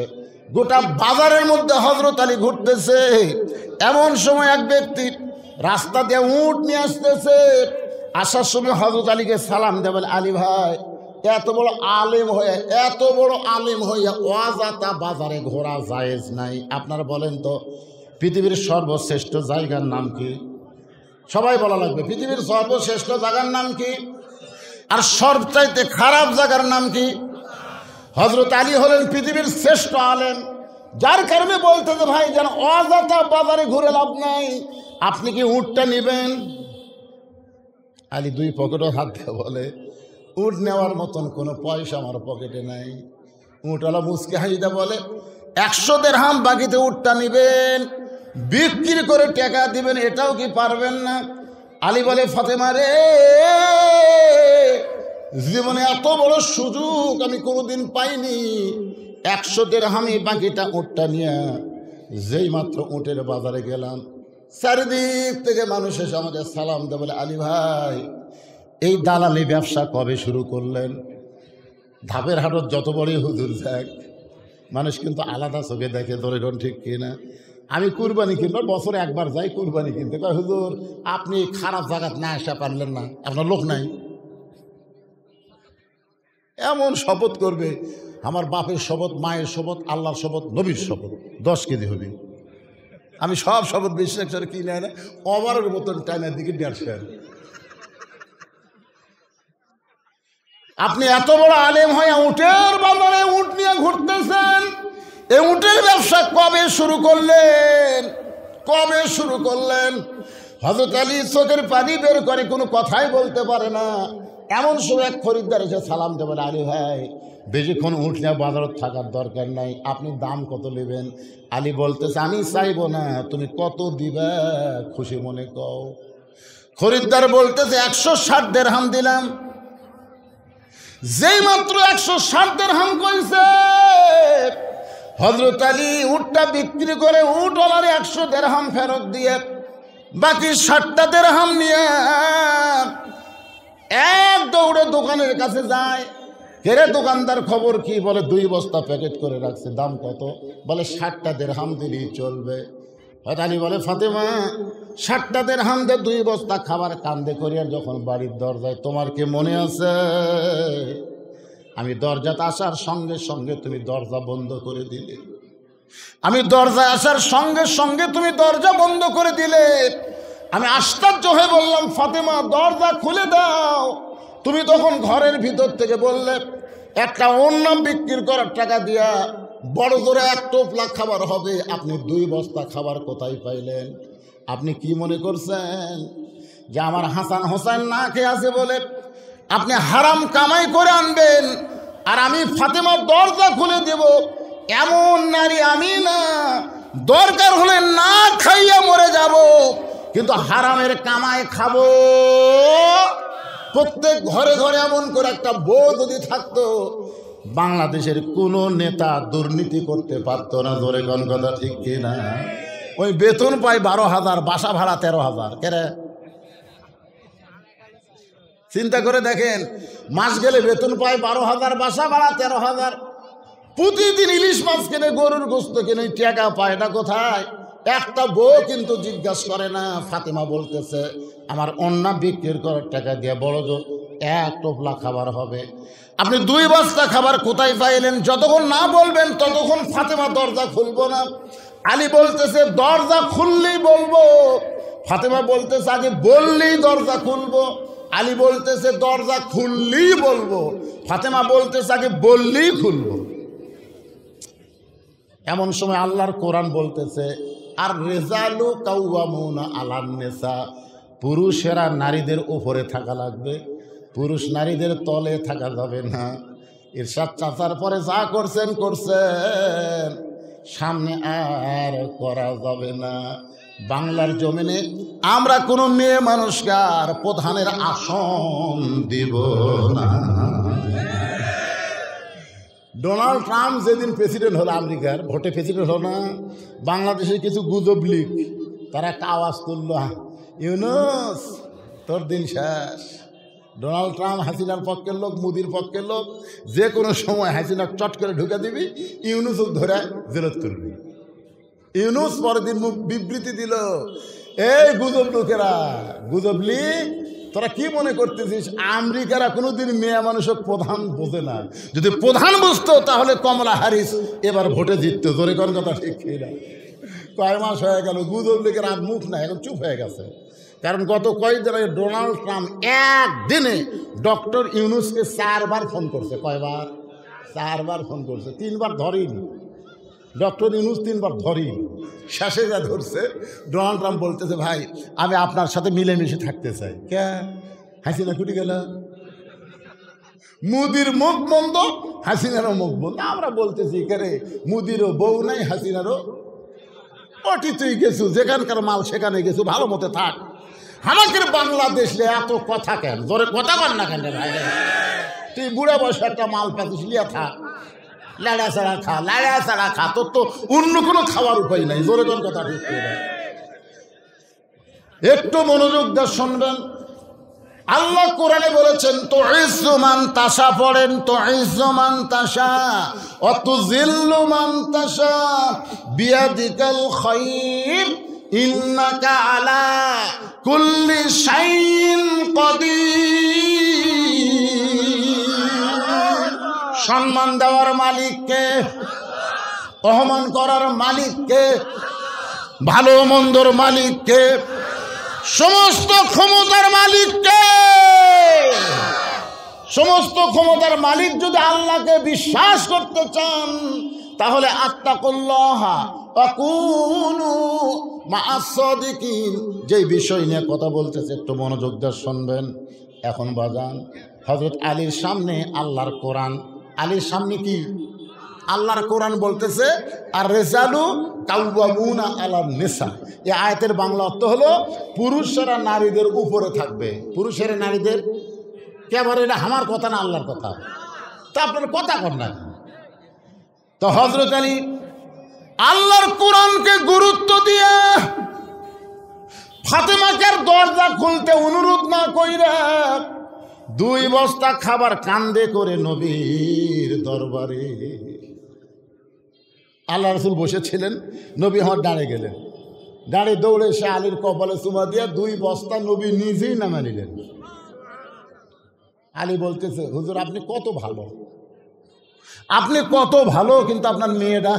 গোটা বাজারের মধ্যে হযরত আলী ঘুরতেছে। এমন সময় এক ব্যক্তি রাস্তা দিয়ে উট নিয়ে আসতেছে। আসার সময় হযরত আলীকে সালাম দেয়, বলে আলী ভাই এত বড় আলেম হইয়া অজাতা বাজারে ঘোরা জায়েজ নাই। আপনারা বলেন তো পৃথিবীর সর্বশ্রেষ্ঠ জায়গার নাম কি? সবাই বলা লাগবে পৃথিবীর সর্বশ্রেষ্ঠ জায়গার নাম কি? আর সবচাইতে খারাপ জায়গার নাম কি? হযরত আলী হলেন পৃথিবীর শ্রেষ্ঠ আলেম, যার কারণে বলতে যে ভাই যেন অযথা বাজারে ঘুরে লাভ নাই, আপনি কি উটটা নেবেন? আলী 2 পকেটে হাত দিয়ে বলে উট নেওয়ার মতন কোনো পয়সা আমার পকেটে নাই। উটওয়ালা মুচকে হাসিতে বলে 100 দিরহাম বাকিতে উটটা নেবেন, বিক্রি করে টাকা দিবেন, এটাও কি পারবেন না? আলী বলে ফাতেমা রে, জীবনে এত বড় সুযোগ আমি কোনোদিন পাইনি। 100 দিরহামে বাকিটা উটটা নিয়ে যেই মাত্র উটের বাজারে গেলাম, চারিদিক থেকে মানুষ এসে আমাদের সালাম দেয়, বলে আলী ভাই এই দালালি ব্যবসা কবে শুরু করলেন? ধাপের হাটত যত বড়ই হুজুর যাক, মানুষ কিন্তু আলাদা চোখে দেখে, ধরে ঠিক কিনা? আমি কুরবানি কিনবো, বছরে একবার যাই কুরবানি কিনতে, কয় হুজুর আপনি খারাপ জায়গাত না আসা পারলেন না, আপনার লোক নাই। এমন শপথ করবে, আমার বাপের শপথ, মায়ের শপথ, আল্লাহর শপথ, নবীর শপথ, 10 কেজি হবে। আমি সব শপথ বিশ্বাস করে কিনে না, ওভারের মতন টাইমের দিকে 150। আপনি এত বড় আলেম হয়ে উটের বাজারে উট নিয়ে ঘুরতেছেন, এই উটের ব্যবসা কবে শুরু করলেন? কবে শুরু করলেন? হযরত আলী চোখের পানি বের করে কোনো কথাই বলতে পারে না। এমন সময় এক খরিদ্দার এসে সালাম দেবে, আলী ভাই বেশিক্ষণ উঠ নিয়ে বাজারত থাকার দরকার নাই, আপনি দাম কত নেবেন? আলী বলতেছে আমি চাইবো না, তুমি কত দিবা খুশি মনে কও। খরিদ্দার বলতেছে 160 দিরহাম দিলাম। যেই মাত্র 160 দিরহাম কইছে, হযরত আলী উটটা বিক্রি করে উটওয়ালার 100 দিরহাম ফেরত দিয়ে বাকি 60টা দিরহাম নিয়ে এক দৌড়ে দোকানের কাছে যায়। কেরে দোকানদার খবর কি? বলে 2 বস্তা প্যাকেট করে রাখছে, দাম কত? বলে 60টা দিরহাম দিলেই চলবে। হযরত আলী বলে ফাতেমা 60টা দিরহাম দিয়ে 2 বস্তা খাবার কান্দে করিয়ার যখন বাড়ির দরজায়, তোমার কি মনে আছে আমি দরজাতে আসার সঙ্গে সঙ্গে তুমি দরজা বন্ধ করে দিলে? আমি দরজায় আসার সঙ্গে সঙ্গে তুমি দরজা বন্ধ করে দিলে। আমি আশ্চর্য হয়ে বললাম ফাতেমা দরজা খুলে দাও। তুমি তখন ঘরের ভিতর থেকে বললে একটা অন্য বিক্রি করার টাকা দিয়া বড় জোরে 1 টোপলা খাবার হবে, আপনি 2 বস্তা খাবার কোথায় পাইলেন? আপনি কি মনে করছেন যে আমার হাসান হোসেন না খেয়ে আছে বলে আপনি হারাম কামাই করে আনবেন আর আমি ফাতেমার দরজা খুলে দেব, এমন নারী আমি না। দরকার হলে না খাইয়া মরে যাব, কিন্তু হারামের কামাই খাবো। প্রত্যেক ঘরে ঘরে এমন করে একটা বউ যদি থাকতো, বাংলাদেশের কোনো নেতা দুর্নীতি করতে পারতো না। জোরে কোন কথা ঠিক কিনা? ওই বেতন পায় 12,000, বাসা ভাড়া 13,000। কেরে চিন্তা করে দেখেন, মাস গেলে বেতন পায় 12,000, বাসা ভাড়া 13,000। প্রতিদিন ইলিশ মাছ কেনে, গরুর গোস্ত কেনে, টাকা পায় না কোথায়? একটা বউ কিন্তু জিজ্ঞাসা করে না। ফাতেমা বলতেছে আমার অন্না বিক্রির করার টাকা দিয়ে বড় জোর 1 টোপলা খাবার হবে। আপনি 2 বস্তা খাবার কোথায় পাইলেন? যতক্ষণ না বলবেন ততক্ষণ ফাতেমা দরজা খুলবো না। আলী বলতেছে দরজা খুললেই বলবো। ফাতেমা বলতেছে আগে বললেই দরজা খুলবো। আলী বলতেছে দরজা খুললেই বলবো। ফাতেমা বলতেছে আগে বললেই খুলবো। এমন সময় আল্লাহর কোরআন বলতেছে আর রেজালু কাওয়ামুনা আলান নিসা, পুরুষেরা নারীদের উপরে থাকা লাগবে, পুরুষ নারীদের তলে থাকা যাবে না। ইরশাদ চাচার পরে যা করছেন করছেন, সামনে আর করা যাবে না। বাংলার জমিনে আমরা কোনো মেয়ে মানুষকে আর প্রধানের আসন দিব না। ডোনাল্ড ট্রাম্প যেদিন প্রেসিডেন্ট হলো, আমেরিকার ভোটে প্রেসিডেন্ট হলো না, বাংলাদেশের কিছু গুজব লিগ তারা একটা আওয়াজ তুলল, ইউনুস তোর দিন শেষ। ডোনাল্ড ট্রাম্প হাসিনার পক্ষের লোক, মোদির পক্ষের লোক, যে কোনো সময় হাসিনা চট করে ঢুকে দিবি, ইউনুস ধরে জেলত করবি। ইউনুস পরের দিন মুখ বিবৃতি দিল, এই গুজব লোকেরা, গুজব লিগ তোরা কি মনে করতেছিস আমেরিকারা কোনোদিন মেয়ে মানুষক প্রধান বোঝে না? যদি প্রধান বুঝতো তাহলে কমলা হ্যারিস এবার ভোটে জিততো। জোরে কোন কথা ঠিক না? কয় মাস হয়ে গেল গুজব লিগের আর মুখ না, এখন চুপ হয়ে গেছে। কারণ গত কয়েকদিন আগে ডোনাল্ড ট্রাম্প একদিনে ডক্টর ইউনুসকে 4 বার ফোন করছে। কয়বার? 4 বার ফোন করছে, 3 বার ধরেনি। ডক্টর ইউনুস 3 বার ধরেনি, শেষে যা ধরছে ডোনাল্ড ট্রাম্প বলতেছে ভাই আমি আপনার সাথে মিলেমিশে থাকতে চাই। কে? হাসিনা কুটি গেল, মুদির মুখ বন্ধ, হাসিনারও মুখ বন্ধ। আমরা বলতেছি কেরে মুদিরও বউ নাই, হাসিনারও ওটি তুই গেছু, যেখানকার মাল সেখানে গেছু, ভালো মতো থাক। আমাদের বাংলাদেশে এত কথা কেন? জোরে কথা কর না কেন ভাই? তুই বুড়া বয়সে একটা মাল পাতিস, লিয়া থাক, লাড়া ছাড়া খা, লাড়া ছাড়া খা, তোর তো অন্য কোনো খাওয়ার উপায় নাই। জোরে কোন কথা ঠিক করে একটু মনোযোগ দিয়ে শুনবেন। আল্লাহ কোরআনে বলেছেন তো ইজ্জু মান তাশা, পড়েন তো ইজ্জু মান তাশা ওয়া তুযিল্লু মান তাশা বিয়াদিকাল খায়র ইন্নাকা আলা কুল্লি শাইইন কাদির। সম্মান দেওয়ার মালিককে, অপমান করার মালিককে, ভালো মন্দর মালিককে, সমস্ত ক্ষমতার মালিককে। সমস্ত ক্ষমতার মালিক যদি আল্লাহকে বিশ্বাস করতে চান তাহলে আত্তাকুল্লাহ ওয়া কুনু মা'আস সাদিকিন। যেই বিষয় নিয়ে কথা বলতেছে একটু মনোযোগ দিয়ে শুনবেন। এখন বাজান হযরত আলীর সামনে আল্লাহর কোরআন, আলীর সামনে কি আল্লাহর কোরআন বলতেছে আর রেজালু কাওয়ামুনা আলান নিসা। এই আয়াতের বাংলা অর্থ হলো পুরুষেরা নারীদের উপরে থাকবে। পুরুষেরা নারীদের কেবল, এটা আমার কথা না আল্লাহর কথা, তা আপনার কথা কর না। তো হযরত আলী আল্লাহর কোরআনকে গুরুত্ব দিয়ে ফাতেমাকে দরজা খুলতে অনুরোধ না কইরা 2 বস্তা খাবার কান্দে করে নবীর দরবারে। আল্লাহ রাসূল বসেছিলেন, নবী আমার ডাঁড়ে গেলেন, ডাঁড়ে দৌড়ে সে আলীর কপালে চুমা দিয়ে 2 বস্তা নবী নিজেই নামে নিলেন। আলী বলতেছে হুজুর আপনি কত ভালো, আপনি কত ভালো, কিন্তু আপনার মেয়েটা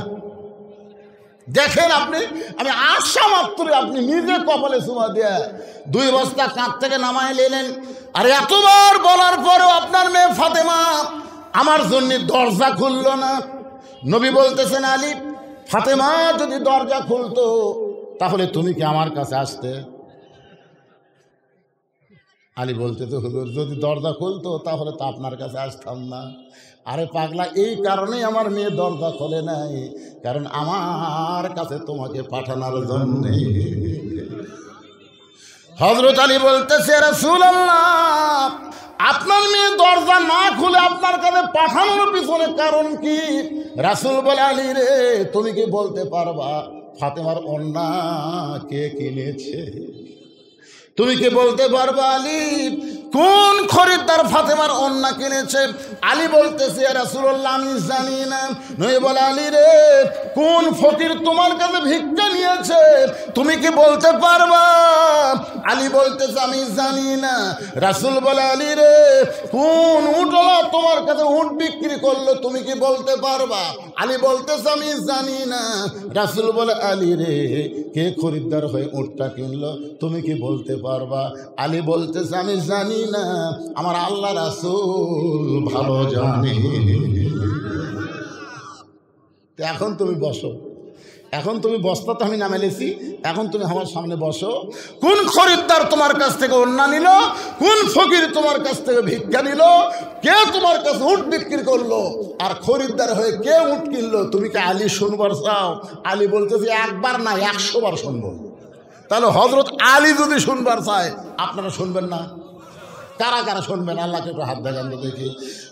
দেখেন, আপনি আমি আশা মাত্র আপনি নিজে কপালে চুমা দিয়ে 2 বস্তা কাঁধ থেকে নামায় নিলেন। আর এতবার বলার পরেও আপনার মেয়ে ফাতেমা আমার জন্য দরজা খুলল না। নবী বলতেছেন আলী ফাতেমা যদি দরজা খুলতো তাহলে তুমি কি আমার কাছে আসতে? আলী বলতে তো হুজুর যদি দরজা খুলতো তাহলে তো আপনার কাছে আসতাম না। আরে পাগলা, এই কারণেই আমার মেয়ে দরজা খোলে নাই, কারণ আমার কাছে তোমাকে পাঠানোর জন্য। হযরত আলী বলতেছে, রাসূলুল্লাহ, আপনার মেয়ে দরজা না খুলে আপনার কাছে পাঠানোর পিছনে কারণ কি? রাসূল বলে, আলী রে, তুমি কি বলতে পারবা ফাতেমার ওড়না কে কিনেছে? তুমি কি বলতে পারবা আলী কোন খরিদ্দার ফাতেমার ওড়না কিনেছে? আলী বলতেছে, রাসূলুল্লাহ, আমি জানি না। নবী বলে, আলী রে, কোন ফকির তোমার কাছে ভিক্ষা নিয়েছে? তুমি কি বলতে পারবা? আলী বলতেছে, আমি জানি না। রাসূল বলে, আলী রে, কোন উটওয়ালা তোমার কাছে উট বিক্রি করলো? তুমি কি বলতে পারবা? আলী বলতেছে, আমি জানি না। রাসূল বলে, আলী রে, কে খরিদ্দার হয়ে উটটা কিনলো? তুমি কি বলতে পারবা? আলী বলতেছে, আমি জানি না, আমার আল্লাহ রাসূল ভালো জানে। এখন তুমি বসো, এখন তুমি বস্তা তো আমি নামেলেছি, এখন তুমি আমার সামনে বসো। কোন খরিদ্দার তোমার কাছ থেকে ওড়না নিল? কোন ফকির তোমার কাছ থেকে ভিক্ষা নিল? কে তোমার কাছে উট বিক্রি করলো? আর খরিদ্দার হয়ে কে উট কিনলো? তুমি কি আলী শুনবার চাও? আলী বলতেছে, একবার না 100 বার শুনবো। তাহলে হযরত আলী যদি শুনবার চায়, আপনারা শুনবেন না? কারা কারা শুনবেন? আল্লাহকে একটু হাত দেখান তো দেখি।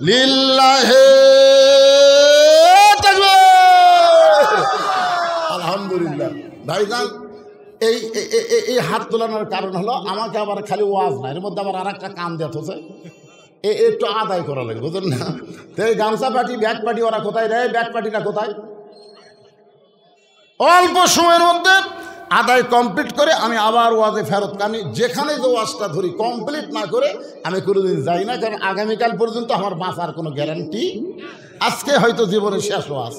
লিল্লাহে তাকবীর, আলহামদুলিল্লাহ। ভাইজান, এই হাত তোলানোর কারণ হলো আমাকে আবার খালি ওয়াজ না, এর মধ্যে আবার আর একটা কাম দেওয়া হচ্ছে, একটু আদায় করা লাগে, বুঝলেন না? তো এই গামছা পার্টি, ব্যাগ পার্টি ওরা কোথায় রে? ব্যাগ পার্টিটা কোথায়? অল্প সময়ের মধ্যে আদায় কমপ্লিট করে আমি আবার ওয়াজে ফেরত। আমি যেখানে যে ওয়াজটা ধরি কমপ্লিট না করে আমি কোনোদিন যাই না, কারণ আগামীকাল পর্যন্ত আমার বাঁচার কোনো গ্যারান্টি। আজকে হয়তো জীবনের শেষ ওয়াজ,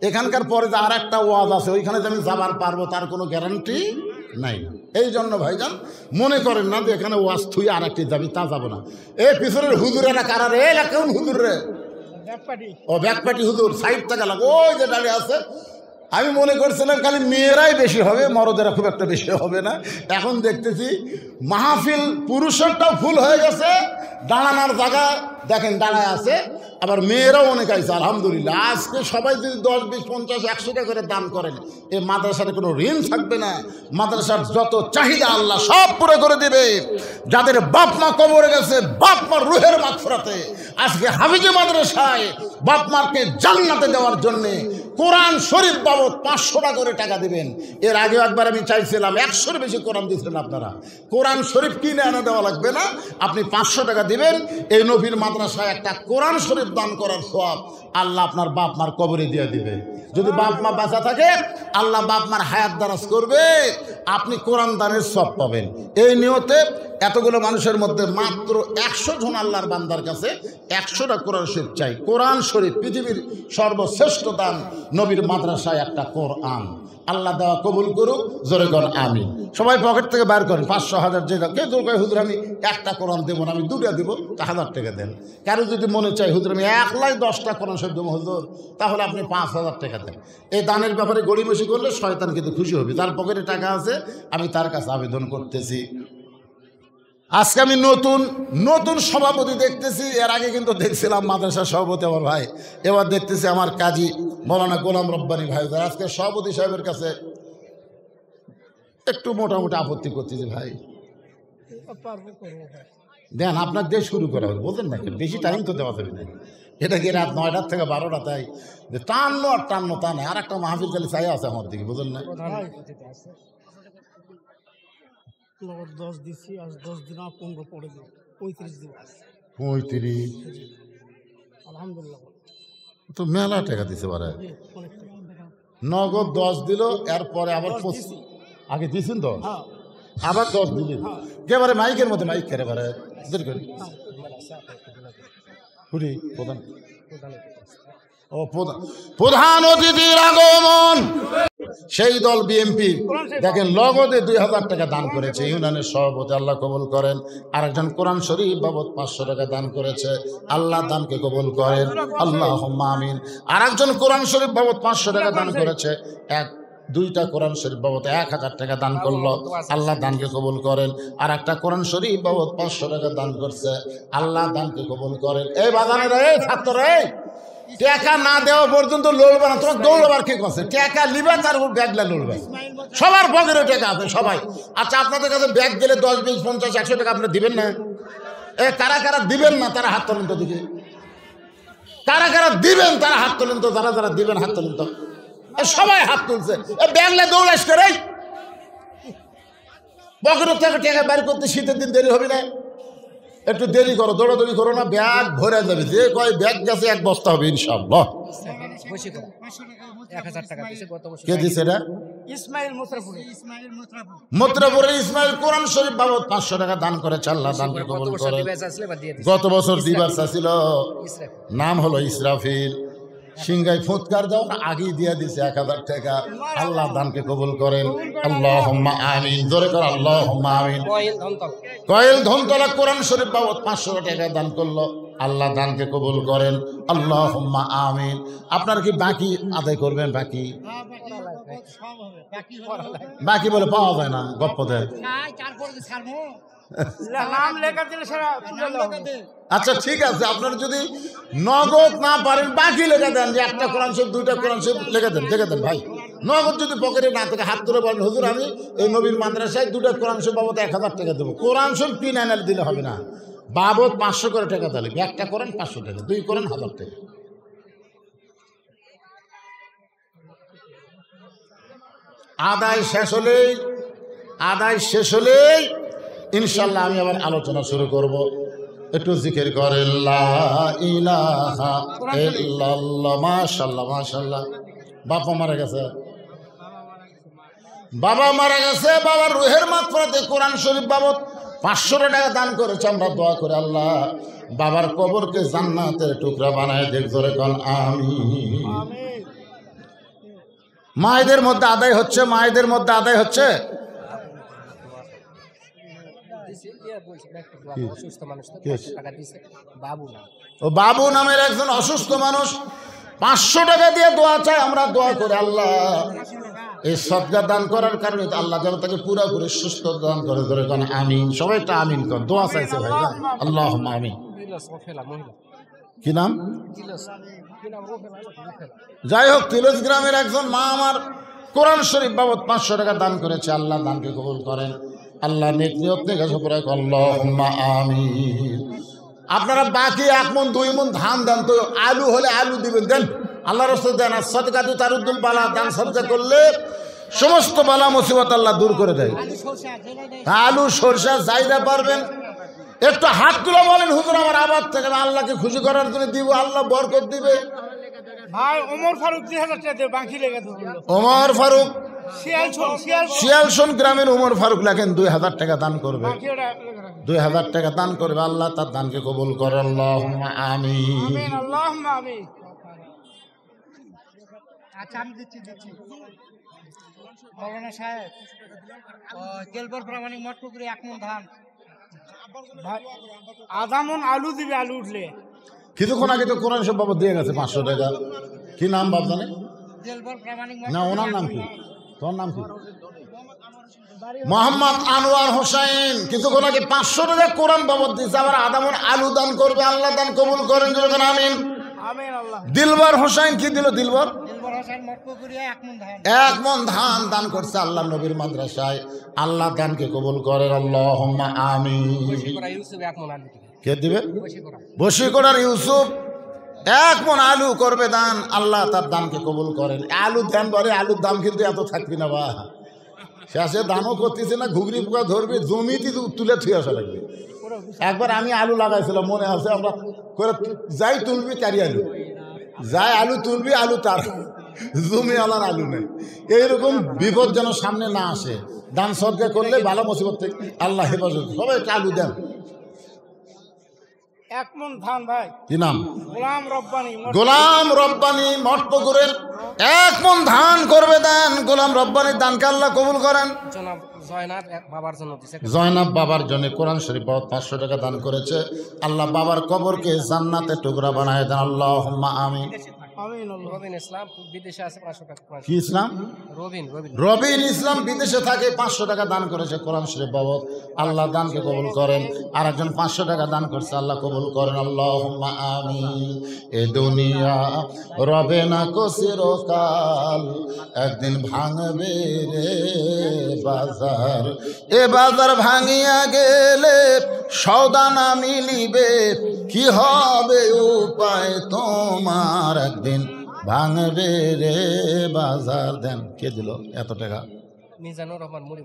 এখানকার পরে যে আর একটা ওয়াজ আছে ওইখানে যে আমি যাবার পারবো তার কোনো গ্যারান্টি নাই। এই জন্য ভাইজান মনে করেন না যে এখানে ওয়াজ থুই আর একটি যাবি, তা যাবো না। এই পিছনের হুজুরেরা কারা রে? কেমন হুজুর রে? ও ব্যাকপাটি হুজুর, সাইড থেকে লাগ, ওই যে দাঁড়িয়ে আছে। আমি মনে করছিলাম খালি মেয়েরাই বেশি হবে, মরদেরা খুব একটা বেশি হবে না। এখন দেখতেছি মাহফিল পুরুষেরটাও ফুল হয়ে গেছে, দাঁড়ানোর জায়গা দেখেন দাঁড়ায় আছে, আবার মেয়েরাও অনেক আছে, আলহামদুলিল্লাহ। আজকে সবাই যদি 10, 20, 50, 100 টাকা করে দান করেন, এই মাদ্রাসার কোনো ঋণ থাকবে না। মাদ্রাসার যত চাহিদা আল্লাহ সব পুরো করে দেবে। যাদের বাপ মা কবরে গেছে, বাপ মার রুহের মাগফিরাতে আজকে হাফিজে মাদ্রাসায় বাপ মাকে জান্নাতে দেওয়ার জন্যে কোরআন শরীফ বাবদ 500 টাকা করে টাকা দিবেন। এর আগেও একবার আমি চাইছিলাম, 100-এর বেশি কোরআন দিয়েছিলেন আপনারা। কোরআন শরীফ কিনে এনে দেওয়া লাগবে না, আপনি 500 টাকা দিবেন। এই নবীর মাদ্রাসায় একটা কোরআন শরীফ দান করার সওয়াব আল্লাহ আপনার বাপ মার কবরে দিয়ে দিবে। যদি বাপ মা বাঁচা থাকে আল্লাহ বাপ মার হায়াত দারাজ করবে, আপনি কোরআন দানের সওয়াব পাবেন। এই নিয়তে এতগুলো মানুষের মধ্যে মাত্র 100 জন আল্লাহর বান্দার কাছে 100টা কোরআন শরীফ চাই। কোরআন শরীফ পৃথিবীর সর্বশ্রেষ্ঠ দান, নবীর মাদ্রাসায় একটা কোরআন। আল্লাহ দেওয়া কবুল করুক, জোরে কর আমিন। সবাই পকেট থেকে বাইর করেন 500, 1000 যেটা। কে তোর কয় হুজুর আমি একটা কোরআন দেবো না, আমি 2টা দেবো, তা 1000 টাকা দেন। কারো যদি মনে চাই হুজুর আমি 1,10,000 কোরআন শরীফ দেবো হুজুর, তাহলে আপনি 5,000 টাকা দেন। এই দানের ব্যাপারে গড়িমসি করলে শয়তান কিন্তু খুশি হবে, তার পকেটে টাকা আছে, আমি তার কাছে আবেদন করতেছি। আজকে আমি নতুন সভাপতি দেখতেছি। এর আগে কিন্তু দেখছিলাম মাদ্রাসার সভাপতি আমার ভাই, এবার দেখতেছি আমার কাজী মৌলানা গোলাম রব্বানী ভাই। আজকে সভাপতি সাহেবের কাছে একটু মোটামুটি আপত্তি করতেছি ভাই, দেন আপনার দিয়ে শুরু করা হবে, বলতেন না বেশি টাইম তো দেওয়া যাবে না। এটা কি রাত 9টা থেকে 12টা, তাই টানো আর টানো তা নেই। আর একটা মাহফিল খালি চাই আছে আমার দিকে, বুঝলেন না? 10 দিছি, আজ 10 দিন 15 পরে দিন 35 দিন 35 আলহামদুলিল্লাহ। তো মেলা টাকা দিছে বারে, নগদ 10 দিল, এরপরে আবার আগে দিয়েছেন তো আবার 10 দিলেন। একেবারে মাইকের মধ্যে মাইক খেলে বারে প্রধান প্রধান অতিথির আগমন। সেই দল বিএনপি দেখেন লগদে 2000 টাকা দান করেছে, ইউনিয়নের সভাপতি, আল্লাহ কবুল করেন। আরেকজন কোরআন শরীফ বাবদ 500 টাকা দান করেছে, আল্লাহ দানকে কবুল করেন, আল্লাহুম্মা আমিন। আরেকজন কোরআন শরীফ বাবদ 500 টাকা দান করেছে, দুইটা কোরআন শরীফ বাবদ 1000 টাকা দান করলো, আল্লাহ দানকে কবুল করেন। আর একটা কোরআন শরীফ বাবদ 500 টাকা দান করছে, আল্লাহ দানকে কবুল করেন। এই বাজানের এই ছাত্র, এই টাকা না দেওয়া পর্যন্ত লড়বে না, তোমার দৌড়বার কি করছে? টাকা লিবে তার উপর ব্যাগলা লড়বে। সবার পকেটে টাকা আছে সবাই। আচ্ছা, আপনাদের কাছে ব্যাগ গেলে 10, 20, 50, 100 টাকা আপনি দিবেন না? এ কারা কারা দিবেন না তারা হাত তোলেন তো দেখি। কারা কারা দিবেন তারা হাত তোলেন তো, যারা যারা দিবেন হাত তোলেন তো। সবাই হাত তুলছে। ব্যাগলে দৌড়াস করে পকেটের থেকে টাকা বের করতে শীতের দিন দেরি হবে না? একটু দেরি করো, দৌড়াদৌড়ি করো না, ব্যাগ ভরে যাবে। যে কয় ব্যাগ গেছে 1 বস্তা হবে ইনশাআল্লাহ। কে দিছে এটা? মথুরাপুরের ইসমাইল কোরআন শরীফ বাবদ 500 টাকা দান করেছে, আল্লাহ দানকে কবুল করেন। গত বছর দিবার চাচ্ছিল, নাম হলো ইসরাফিল। সিংহাই ফুৎকার দেওয়ার আগেই দিয়ে দিছে 1000 টাকা, আল্লাহ দানকে কবুল করেন। আল্লাহুম্মা আমিন, জোরে কর আল্লাহুম্মা আমিন। কয়েল ধনতলা কোরআন শরীফ বাবদ 500 টাকা দান করলো, আল্লাহ দানকে কবুল করেন। আল্লাহুম্মা আমিন। আপনারা কি বাকি আদায় করবেন? বাকি বাকি বলে পাওয়া যায় না, গপ্প দেয়। আচ্ছা ঠিক আছে, আপনারা যদি নগদ না পারেন বাকি লেখা দেন, যে একটা কোরআন শরীফ 2টা কোরআন শরীফ লেখা দেন, দেখে দেন ভাই। নগদ যদি পকেটে না থাকে হাত ধরে বলেন, হুজুর আমি এই নবীর মাদ্রাসায় 2টা কোরআন শরীফ বাবদ 1000 টাকা দেবো। কোরআন শরীফ কিনে এনে দিলে হবে না, বাবদ 500 করে টাকা দিলে। একটা কোরআন 500 টাকা, 2 কোরআন 1000 টাকা। আদায় শেষ হলেই ইনশাল্লাহ আমি আবার আলোচনা শুরু করব। একটু জিকির করেন লা ইলাহা ইল্লাল্লাহ। মাশাআল্লাহ মাশাআল্লাহ। বাবা মারা গেছে, বাবার রুহের মাগফিরাতে কোরআন শরীফ বাবদ 500 টাকা দান করেছে। আমরা দোয়া করে আল্লাহ বাবার কবরকে জান্নাতের টুকরা বানায় দেখ, জোরে কোন আমিন। মায়েদের মধ্যে আদায় হচ্ছে, বাবু নামের একজন অসুস্থ মানুষ 500 টাকা দিয়ে দোয়া চায়। আমরা দোয়া করে আল্লাহ এই সদকা দান করার কারণে আল্লাহ যেন তাকে পুরোপুরি সুস্থ দান করে, ধরে কোন আমিন। সবাই একটা আমিন কর, দোয়া চাইছে ভাই। আল্লাহুম্মা আমিন। কি নাম? যাই হোক, তিলস গ্রামের একজন মা আমার কোরআন শরীফ বাবদ 500 টাকা দান করেছে, আল্লাহ দানকে কবুল করেন। আল্লাহ নেক নিয়ত থেকে সফরে আল্লাহুম্মা আমিন। আপনারা বাকি 1 মণ 2 মণ ধান দেন তো, আলু হলে আলু দিবেন, দেন আল্লাহ রাসূল দেন। আর সদকাতু তারুদ্দুল বালা, দান সদকা করলে সমস্ত বালা মুসিবত আল্লাহ দূর করে দেয়। আলু সরষা যাইরা পারবেন একটু হাত তুলে বলেন, হুজুর আমার আবাদ থেকে আল্লাহকে খুশি করার জন্য দিব, আল্লাহ বরকত দিবে। ভাই ওমর ফারুক 2000 টাকা দিয়ে বাকি লেগে দিল। ওমর ফারুক শিয়ালশোন গ্রামের ওমর ফারুক লেখেন 2000 টাকা দান করবে, 2000 টাকা দান করবে। আল্লাহ তার দানকে কবুল করে। আল্লাহুম্মা আমিন। আল্লাহুম্মা আমিন। আচ্ছা আমি দিচ্ছি মৌলানা সাহেব, তেলবর প্রামাণিক মটপুকুরে 1 মণ ধান, আধা মণ আলু দিবে, আলু উঠলে। কিছুক্ষণ আগে তো কোরআন শরীফ বাবদ দিয়ে গেছে 500 টাকা। কি নাম বাপ জানে না? ওনার নাম কি? তোর নাম কি? মোহাম্মদ আনোয়ার হোসেন। কিছুক্ষণ আগে 500 টাকা কোরআন বাবদ দিয়েছে, আবার আধা মণ আলু দান করবে। আল্লাহ দান কবুল করেন, জোরে আমিন। দিলবর হোসেন কি দিল? দিলবর 1 মণ ধান দান করছে আল্লাহ নবীর মাদ্রাসায়, আল্লাহ দানকে কবুল করেন। আল্লাহুম্মা আমিন। কে দিবে? বশিকোড়ার ইউসুফ 1 মণ আলু করবে দান, আল্লাহ তার দানকে কবুল করেন। আলু দান বলে, আলুর দাম কিন্তু এত থাকবি না বা, শেষে দানও করতেছে না, ঘুগরি পোকা ধরবে, জমিতে তুলে থুয়ে আসা লাগবে। একবার আমি আলু লাগাইছিলাম, মনে আছে, আমরা করে যাই তুলবি কারি আলু, যাই আলু তুলবি আলু তার, জমি আলার আলু নেই। এইরকম বিপদ যেন সামনে না আসে। দান সদকা করলে ভালো মুসিবত থেকে আল্লাহ হেফাজত। সবাই একটা আলু দেন। 1 মণ ধান ভাই। কি নাম? গোলাম রব্বানি মঠপুকুরের 1 মণ ধান করবে দান। গোলাম রব্বানির দানকে আল্লাহ কবুল করেন। জয়নাব বাবার জন্য কোরআন শরীফ 500 টাকা দান করেছে, আল্লাহ বাবার কবরকে জান্নাতের টুকরা বানায় দেন। আল্লাহুম্মা আমিন। আমিন আল্লাহ। রবিন ইসলাম বিদেশে আছে 500 টাকা কোরআন কি ইসলাম? রবিন রবিন ইসলাম বিদেশে থাকে, 500 টাকা দান করেছে কোরআন শরীফ বাবদ। আল্লাহ দানকে কবুল করেন। আর একজন 500 টাকা দান করছে, আল্লাহ কবুল করেন। আল্লাহুম্মা আমিন। এ দুনিয়া রবে না কো চিরকাল, একদিন ভাঙবে রে বাজার। এ বাজার ভাঙিয়া গেলে সওদা না মিলিবে, কি হবে উপায় তোমার, একদিন ভাঙবে রে বাজার। দেন, কে দিল এত টাকা? মিজানুর রহমান মুহুরি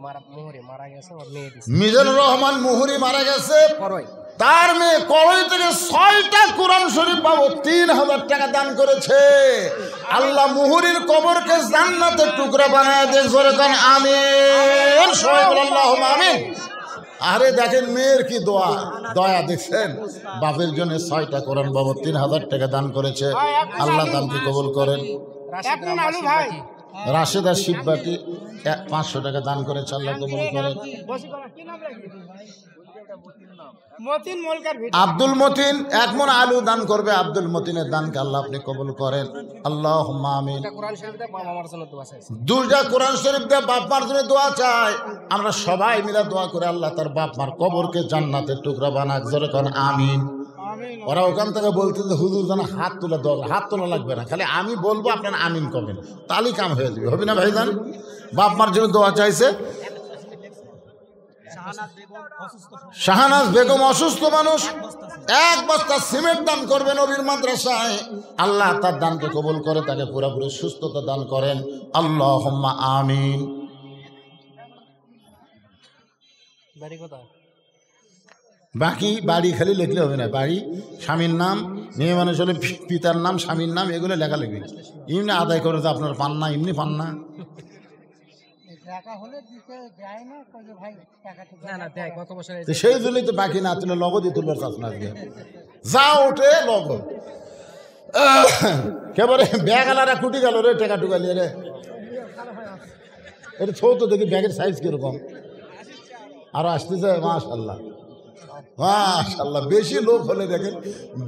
মারা গেছে, ওর মেয়ে দিছে মিজানুর রহমান মুহুরি মারা গেছে, করই তার মেয়ে করই থেকে 6টা কোরআন শরীফ বাবু 3000 টাকা দান করেছে। আল্লাহ মুহুরির কবরকে জান্নাতের টুকরা বানায় দেন, জোরে কান আমিন। সবাই বলেন আল্লাহুম্মা আমিন। আরে দেখেন মেয়ের কি দয়া দেখছেন, বাপের জন্য 6টা কোরআন বাবদ 3000 টাকা দান করেছে। আল্লাহ দানকে কবুল করেন। রাশেদা শিববাটি 500 টাকা দান করেছে, আল্লাহ কবুল করেন। আব্দুল মতিন 1 মণ আলু দান করবে, আব্দুল মতিনের দানকে আল্লাহ আপনি কবুল করেন। আল্লাহুম্মা আমিন। কোরআন শরীফ দিয়ে বাবা মার জন্য দোয়া চাইছে, 2টা কোরআন শরীফ দিয়ে বাপ মার জন্য দোয়া চাই। আমরা সবাই মিলে দোয়া করে আল্লাহ তার বাপ মার কবরকে জান্নাতের টুকরা বানাক, জোরে কোন আমিন। ওরা ওখান থেকে বলতে যে হুজুর যেন হাত তুলে দরকার, হাত তোলা লাগবে না, খালি আমি বলবো আপনার আমিন করবেন, তাহলেই কাম হয়ে যাবে, হবে না ভাইজান? বাপ মার জন্য দোয়া চাইছে। শাহানাজ বেগম অসুস্থ মানুষ, 1 বস্তা সিমেন্ট দান করবেন নবীর মাদ্রাসায়। আল্লাহ তার দানকে কবুল করে, তাকে পুরোপুরি সুস্থতা দান করেন। আল্লাহুম্মা আমিন। বাড়ি কোথায়? বাকি বাড়ি খালি লিখলে হবে না, বাড়ি স্বামীর নাম, মেয়ে মানুষ হলে পিতার নাম, স্বামীর নাম, এগুলো লেখা লিখবি। এমনি আদায় করে তো আপনার পান না, এমনি পান না। সেই জন্যই তো বাকি না তুলে লগদই তুলবার চাষ না, যা ওঠে লগদ। কেবারে ব্যাগ আলারা কুটি গেল রে, টেকা টুকালিয়ে রে, এটা ছোট তো দেখি, ব্যাগের সাইজ কিরকম। আরো আসতেছে, মাশাল্লাহ মাশাল্লাহ। বেশি লোক হলে দেখেন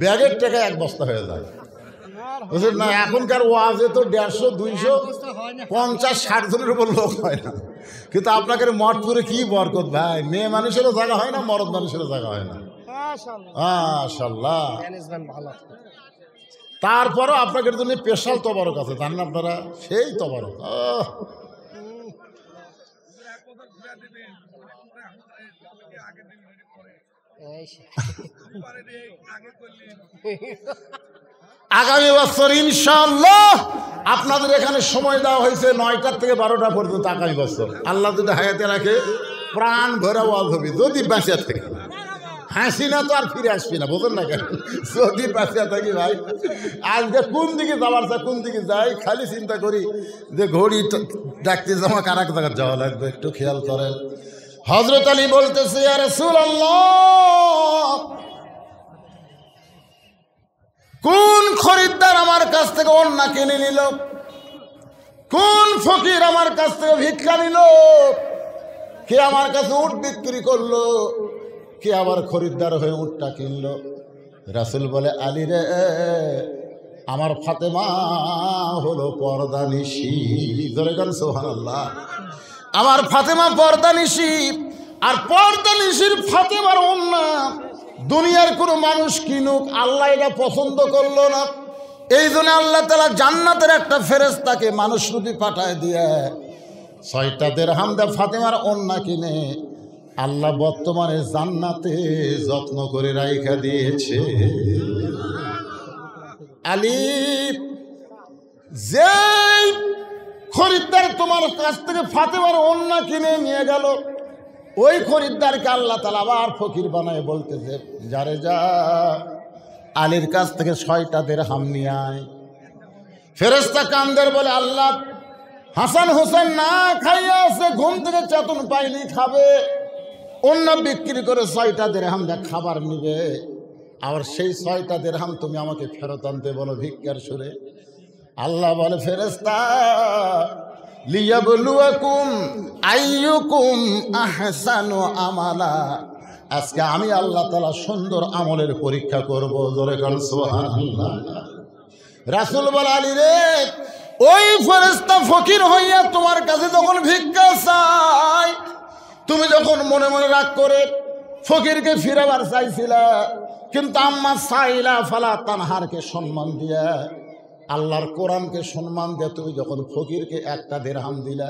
ব্যাগের টাকা 1 বস্তা হয়ে যায়, বুঝলেন না? এখনকার ওয়াজে তো 150, 200, 50, 60 জনের উপর লোক হয় না, কিন্তু আপনাকে মঠপুরে কি বরকত ভাই, মেয়ে মানুষেরও জায়গা হয় না, মরদ মানুষেরও জায়গা হয় না। মাশাল্লাহ। তারপরও আপনাদের জন্য স্পেশাল তবারক আছে, জানেন আপনারা? সেই তবারক আগামী বছর ইনশাআল্লাহ আপনাদের এখানে সময় দেওয়া হয়েছে 9টা থেকে 12টা পর্যন্ত। আগামী বছর আল্লাহ যদি হায়াতে রাখে, প্রাণ ভরা ওয়াজ হবে, যদি বাঁচিয়া থাকে। হাসি না তো আর ফিরে আসবি না, বোঝেন না কেন? যদি বাঁচিয়া থাকি ভাই, আজকে কোন দিকে যাওয়ার চাই, কোন দিকে যাই, খালি চিন্তা করি যে ঘড়ি ডাকতে যাওয়া কার এক জায়গায় যাওয়া লাগবে, একটু খেয়াল করেন। হযরত আলী বলতেছে, ইয়া রাসূলুল্লাহ, কোন খরিদ্দার আমার কাছ থেকে ওন্না কিনে নিল, কোন ফকির আমার কাছ থেকে ভিক্ষা নিল, কে আমার কাছে উট বিক্রি করলো, কে আবার খরিদ্দার হয়ে উটটা কিনলো? রাসূল বলে, আলী রে, আমার ফাতেমা হলো পর্দানিশী। ধরে গেল সুবহানাল্লাহ। আমার ফাতেমা পর্দানিশী, আর পর্দানিশীর ফাতেমার ওন্না দুনিয়ার কোনো মানুষ কিনুক, আল্লাহ এটা পছন্দ করলো না। এই জন্য আল্লাহ তাআলা জান্নাতের একটা ফেরেশতাকে মানুষ রূপী পাঠায় দিয়ে 6টা দিরহাম দিয়ে ফাতেমার ওন্না কিনে আল্লাহ বর্তমানে জান্নাতে যত্ন করে রাইখা দিয়েছে। আলী, যে খরিদ্দার তোমার কাছ থেকে ফাতেমার ওন্না কিনে নিয়ে গেল, ওই খরিদ্দারকে আল্লাহ তাআলা আবার ফকির বানায় বলতেছে, যারে যা আলীর কাছ থেকে 6টা দিরহাম নিয়ে আয়। ফেরেশতা কান্দের বলে, আল্লাহ, হাসান হোসেন না খাইয়া আছে, ঘুম থেকে চেতন পাইনি, খাবে, অন্য বিক্রি করে 6টা দিরহাম দিয়ে খাবার নিবে, আবার সেই 6টা দিরহাম তুমি আমাকে ফেরত আনতে বলো ভিক্ষার সুরে। আল্লাহ বলে, ফেরেশতা, লিয়াবলুয়াকুম আইয়ুকুম আহসানু আমালা, আজকে আমি আল্লাহ তাআলা সুন্দর আমলের পরীক্ষা করব। জোরে কান সুবহানাল্লাহ। রাসূল বলে আলী রে, ওই ফেরেশতা ফকির হইয়া তোমার কাছে যখন ভিক্ষা চায়, তুমি যখন মনে মনে রাগ করে ফকিরকে ফিরাবার চাইছিলা, কিন্তু আম্মা সাইলা ফালা তানহারকে সম্মান দিয়া, আল্লাহর কোরআনকে সম্মান দিয়ে তুমি যখন ফকিরকে একটা দিরহাম দিলা,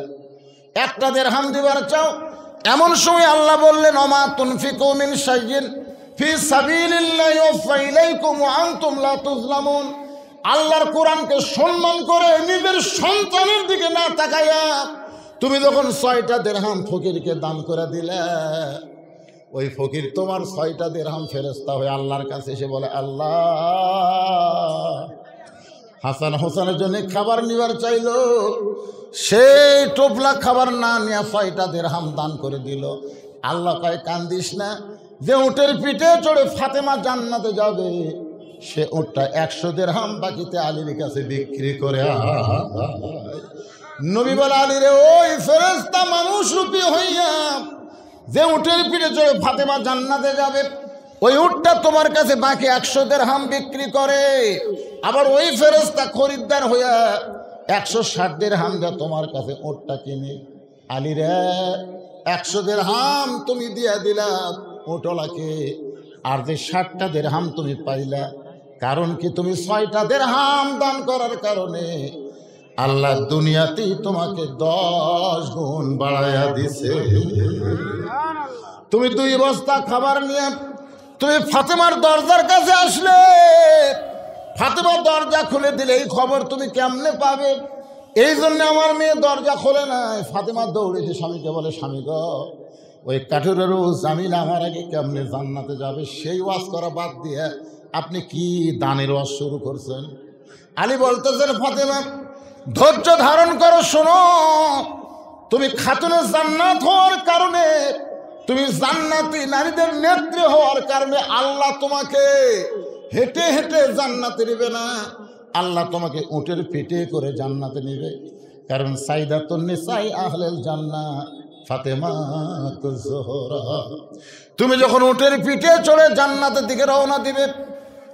একটা দিরহাম দিবার চাও, এমন সময় আল্লাহ বললেন ওমা তুনফিকু মিন শাইইন ফি সাবিলিল্লাহি ওয়াফা ইলাইকুম ওয়া আনতুম লা তুজলামুন। আল্লাহর কোরআনকে সম্মান করে নিজের সন্তানের দিকে না তাকাইয়া তুমি যখন 6টা দিরহাম ফকিরকে দান করে দিলে, ওই ফকির তোমার 6টা দিরহাম ফেরেশতা হয়ে আল্লাহর কাছে এসে বলে, আল্লাহ হাসান হোসেনের জন্য খাবার নিবার চাইল, সেই টোপলা খাবার না নিয়ে 6টা দিরহাম দান করে দিল। আল্লাহ কয় কান্দিস না, যে উটের পিঠে চড়ে ফাতেমা জান্নাতে যাবে, সে উটটা 100 দিরহাম বাকিতে আলীর কাছে বিক্রি করে নবী বলে আলী রে, ওই ফেরেশতা মানুষ রূপী হইয়া যে উটের পিঠে চড়ে ফাতেমা জান্নাতে যাবে, ওই উটটা তোমার কাছে বাকি 100 দিরহাম বিক্রি করে। আবার ওই ফেরেশতা খরিদ্দার হইয়া 160 দিরহাম দিয়ে তোমার কাছে উটটা কিনে। আলী রে, 100 দিরহাম তুমি দিয়া দিলা উটলাকে, আর যে 60টা দিরহাম তুমি পাইলা, কারণ কি তুমি 6টা দিরহাম দান করার কারণে আল্লাহ দুনিয়াতেই তোমাকে 10 গুণ বাড়ায়া দিছে। তুমি 2 বস্তা খাবার নিয়ে তুমি ফাতেমার দরজার কাছে আসলে, ফাতেমার দরজা খুলে দিলে এই খবর তুমি কেমনে পাবে? এই জন্য আমার মেয়ে দরজা খোলে নাই। ফাতেমা দৌড়েছে স্বামীকে বলে, স্বামী গো, ওই কাঠুরেরও জামিলা আমার আগে কেমনে জান্নাতে যাবে? সেই ওয়াজ করা বাদ দিয়ে আপনি কি দানের ওয়াজ শুরু করছেন? আলী বলতেছেন, ফাতেমা ধৈর্য ধারণ করো, শোনো, তুমি খাতুনে জান্নাত হওয়ার কারণে, তুমি জান্নাতি নারীদের নেত্রী হওয়ার কারণে আল্লাহ তোমাকে হেঁটে হেঁটে জান্নাতে নেবে না, আল্লাহ তোমাকে উটের পিঠে করে জান্নাতে নেবে। কারণ সাইদাতুন নিসাই আহলেল জান্নাহ ফাতেমা জোহরা। তুমি যখন উটের পিঠে চড়ে জান্নাতের দিকে রওনা দিবে,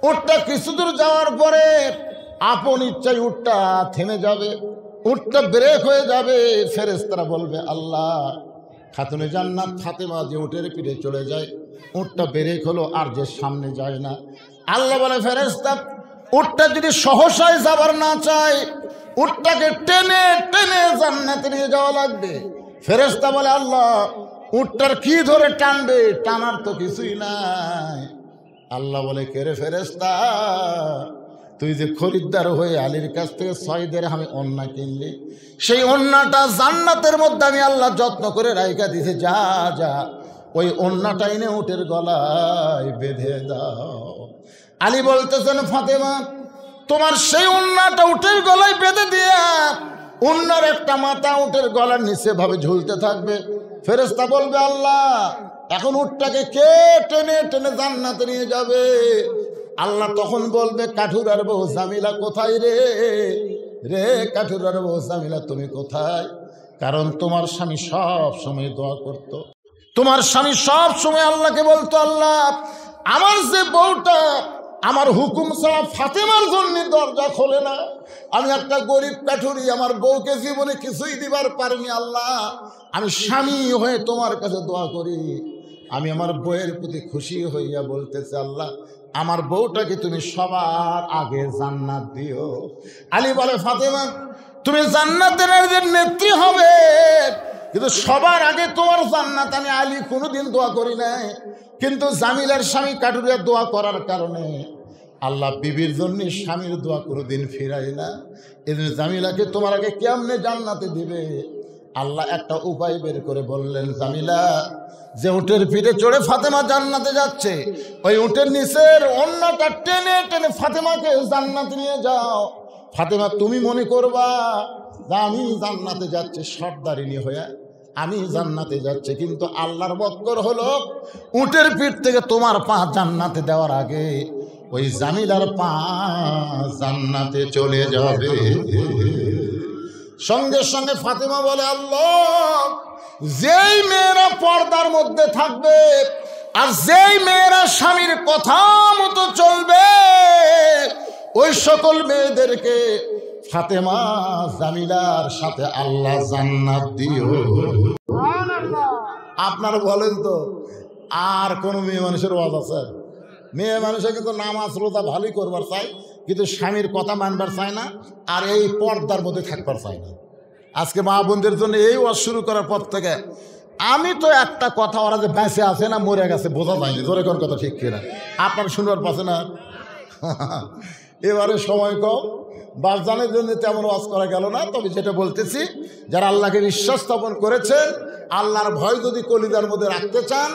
উটটা কিছু দূর যাওয়ার পরে আপন ইচ্ছায় উটটা থেমে যাবে, উটটা ব্রেক হয়ে যাবে। ফেরেশতারা বলবে, আল্লাহ খাতুনে জান্নাত ফাতেমা যে উটের পিঠে চলে যায়, উটটা ব্রেক হলো আর যে সামনে যায় না। আল্লাহ বলে, ফেরেশতা উটটা যদি সহসায় যাবার না চায়, উটটাকে টেনে টেনে জান্নাতে নিয়ে যাওয়া লাগবে। ফেরেশতা বলে, আল্লাহ উটটার কি ধরে টানবে? টানার তো কিছুই নাই। আল্লাহ বলে, কে রে ফেরেশতা, তুই যে খরিদ্দার হয়ে আলীর কাছ থেকে 6 দিরহামে ওন্না কিনলি, সেই ওন্নাটা জান্নাতের মধ্যে আমি আল্লাহ যত্ন করে রাইখা দিয়েছি, যা যা ওই ওন্নাটা এনে উটের গলায় বেঁধে দাও। আলী বলতেছেন, ফাতেমা তোমার সেই ওন্নাটা উটের গলায় বেঁধে দিয়া ওন্নার একটা মাথা উটের গলার নিচে ভাবে ঝুলতে থাকবে। ফেরেশতা বলবে, আল্লাহ এখন উটটাকে কে টেনে টেনে জান্নাতে নিয়ে যাবে? আল্লাহ তখন বলবে, কাঠুরার বউ জামিলা কোথায় রে? রে কাঠুরার বউ জামিলা তুমি কোথায়? কারণ তোমার স্বামী সব সময় দোয়া করত, তোমার স্বামী সব সময় আল্লাহকে বলতো, আল্লাহ আমার যে বউটা আমার হুকুম ছাড়া ফাতেমার জন্য দরজা খোলে না, আমি একটা গরিব কাঠুরি, আমার বউকে জীবনে কিছুই দিবার পারিনি, আল্লাহ আমি স্বামী হয়ে তোমার কাছে দোয়া করি, আমি আমার বউয়ের প্রতি খুশি হইয়া বলতেছি, আল্লাহ আমার বউটাকে তুমি সবার আগে জান্নাত দিও। আলী বলে, ফাতেমা তুমি জান্নাতের নেত্রী হবে, কিন্তু সবার আগে তোমার জান্নাত আমি আলী কোনোদিন দোয়া করি নাই। কিন্তু জামিলার স্বামী কাঠুরিয়া দোয়া করার কারণে আল্লাহ বিবির জন্য স্বামীর দোয়া কোনোদিন ফিরাই না। এজন্য জামিলাকে তোমার আগে কেমনে জান্নাতে দিবে? আল্লাহ একটা উপায় বের করে বললেন, জামিলা যে উটের পিঠে চড়ে ফাতেমা জান্নাতে যাচ্ছে, ওই উটের নিচের ওন্নাটা টেনে টেনে ফাতেমাকে জান্নাতে নিয়ে যাও। ফাতেমা তুমি মনে করবা যে আমি জান্নাতে যাচ্ছি সর্দারিনী হয়ে, আমি জান্নাতে যাচ্ছি, কিন্তু আল্লাহর বক্কর হলো উটের পিঠ থেকে তোমার পা জান্নাতে দেওয়ার আগে ওই জামিলার পা জান্নাতে চলে যাবে। সঙ্গে সঙ্গে ফাতেমা বলে, আল্লাহ যেই মেয়েরা পর্দার মধ্যে থাকবে আর যেই মেয়েরা স্বামীর কথা মতো চলবে, ওই সকল মেয়েদেরকে ফাতেমা জামিলার সাথে আল্লাহ জান্নাত দিও। আপনারা বলেন তো আর কোন মেয়ে মানুষের ওয়াজ আছে? মেয়ে মানুষের কিন্তু নামাজ রোজা ভালোই করবার চায়, কিন্তু স্বামীর কথা মানবার চায় না, আর এই পর্দার মধ্যে থাকবার চায় না। আজকে মা বোনদের জন্য এই ওয়াজ শুরু করার পর থেকে আমি তো একটা কথা, ওরা যে বেঁচে আছে না মরে গেছে বোঝা যায়নি, জোরে কোন কথা ঠিক কিনা আপনার শুনবার পাচ্ছে না? এবারে সময় কম, বাসজানের জন্য তেমন ওয়াজ করা গেল না। তবে যেটা বলতেছি, যারা আল্লাহকে বিশ্বাস স্থাপন করেছেন, আল্লাহর ভয় যদি কলিজার মধ্যে রাখতে চান,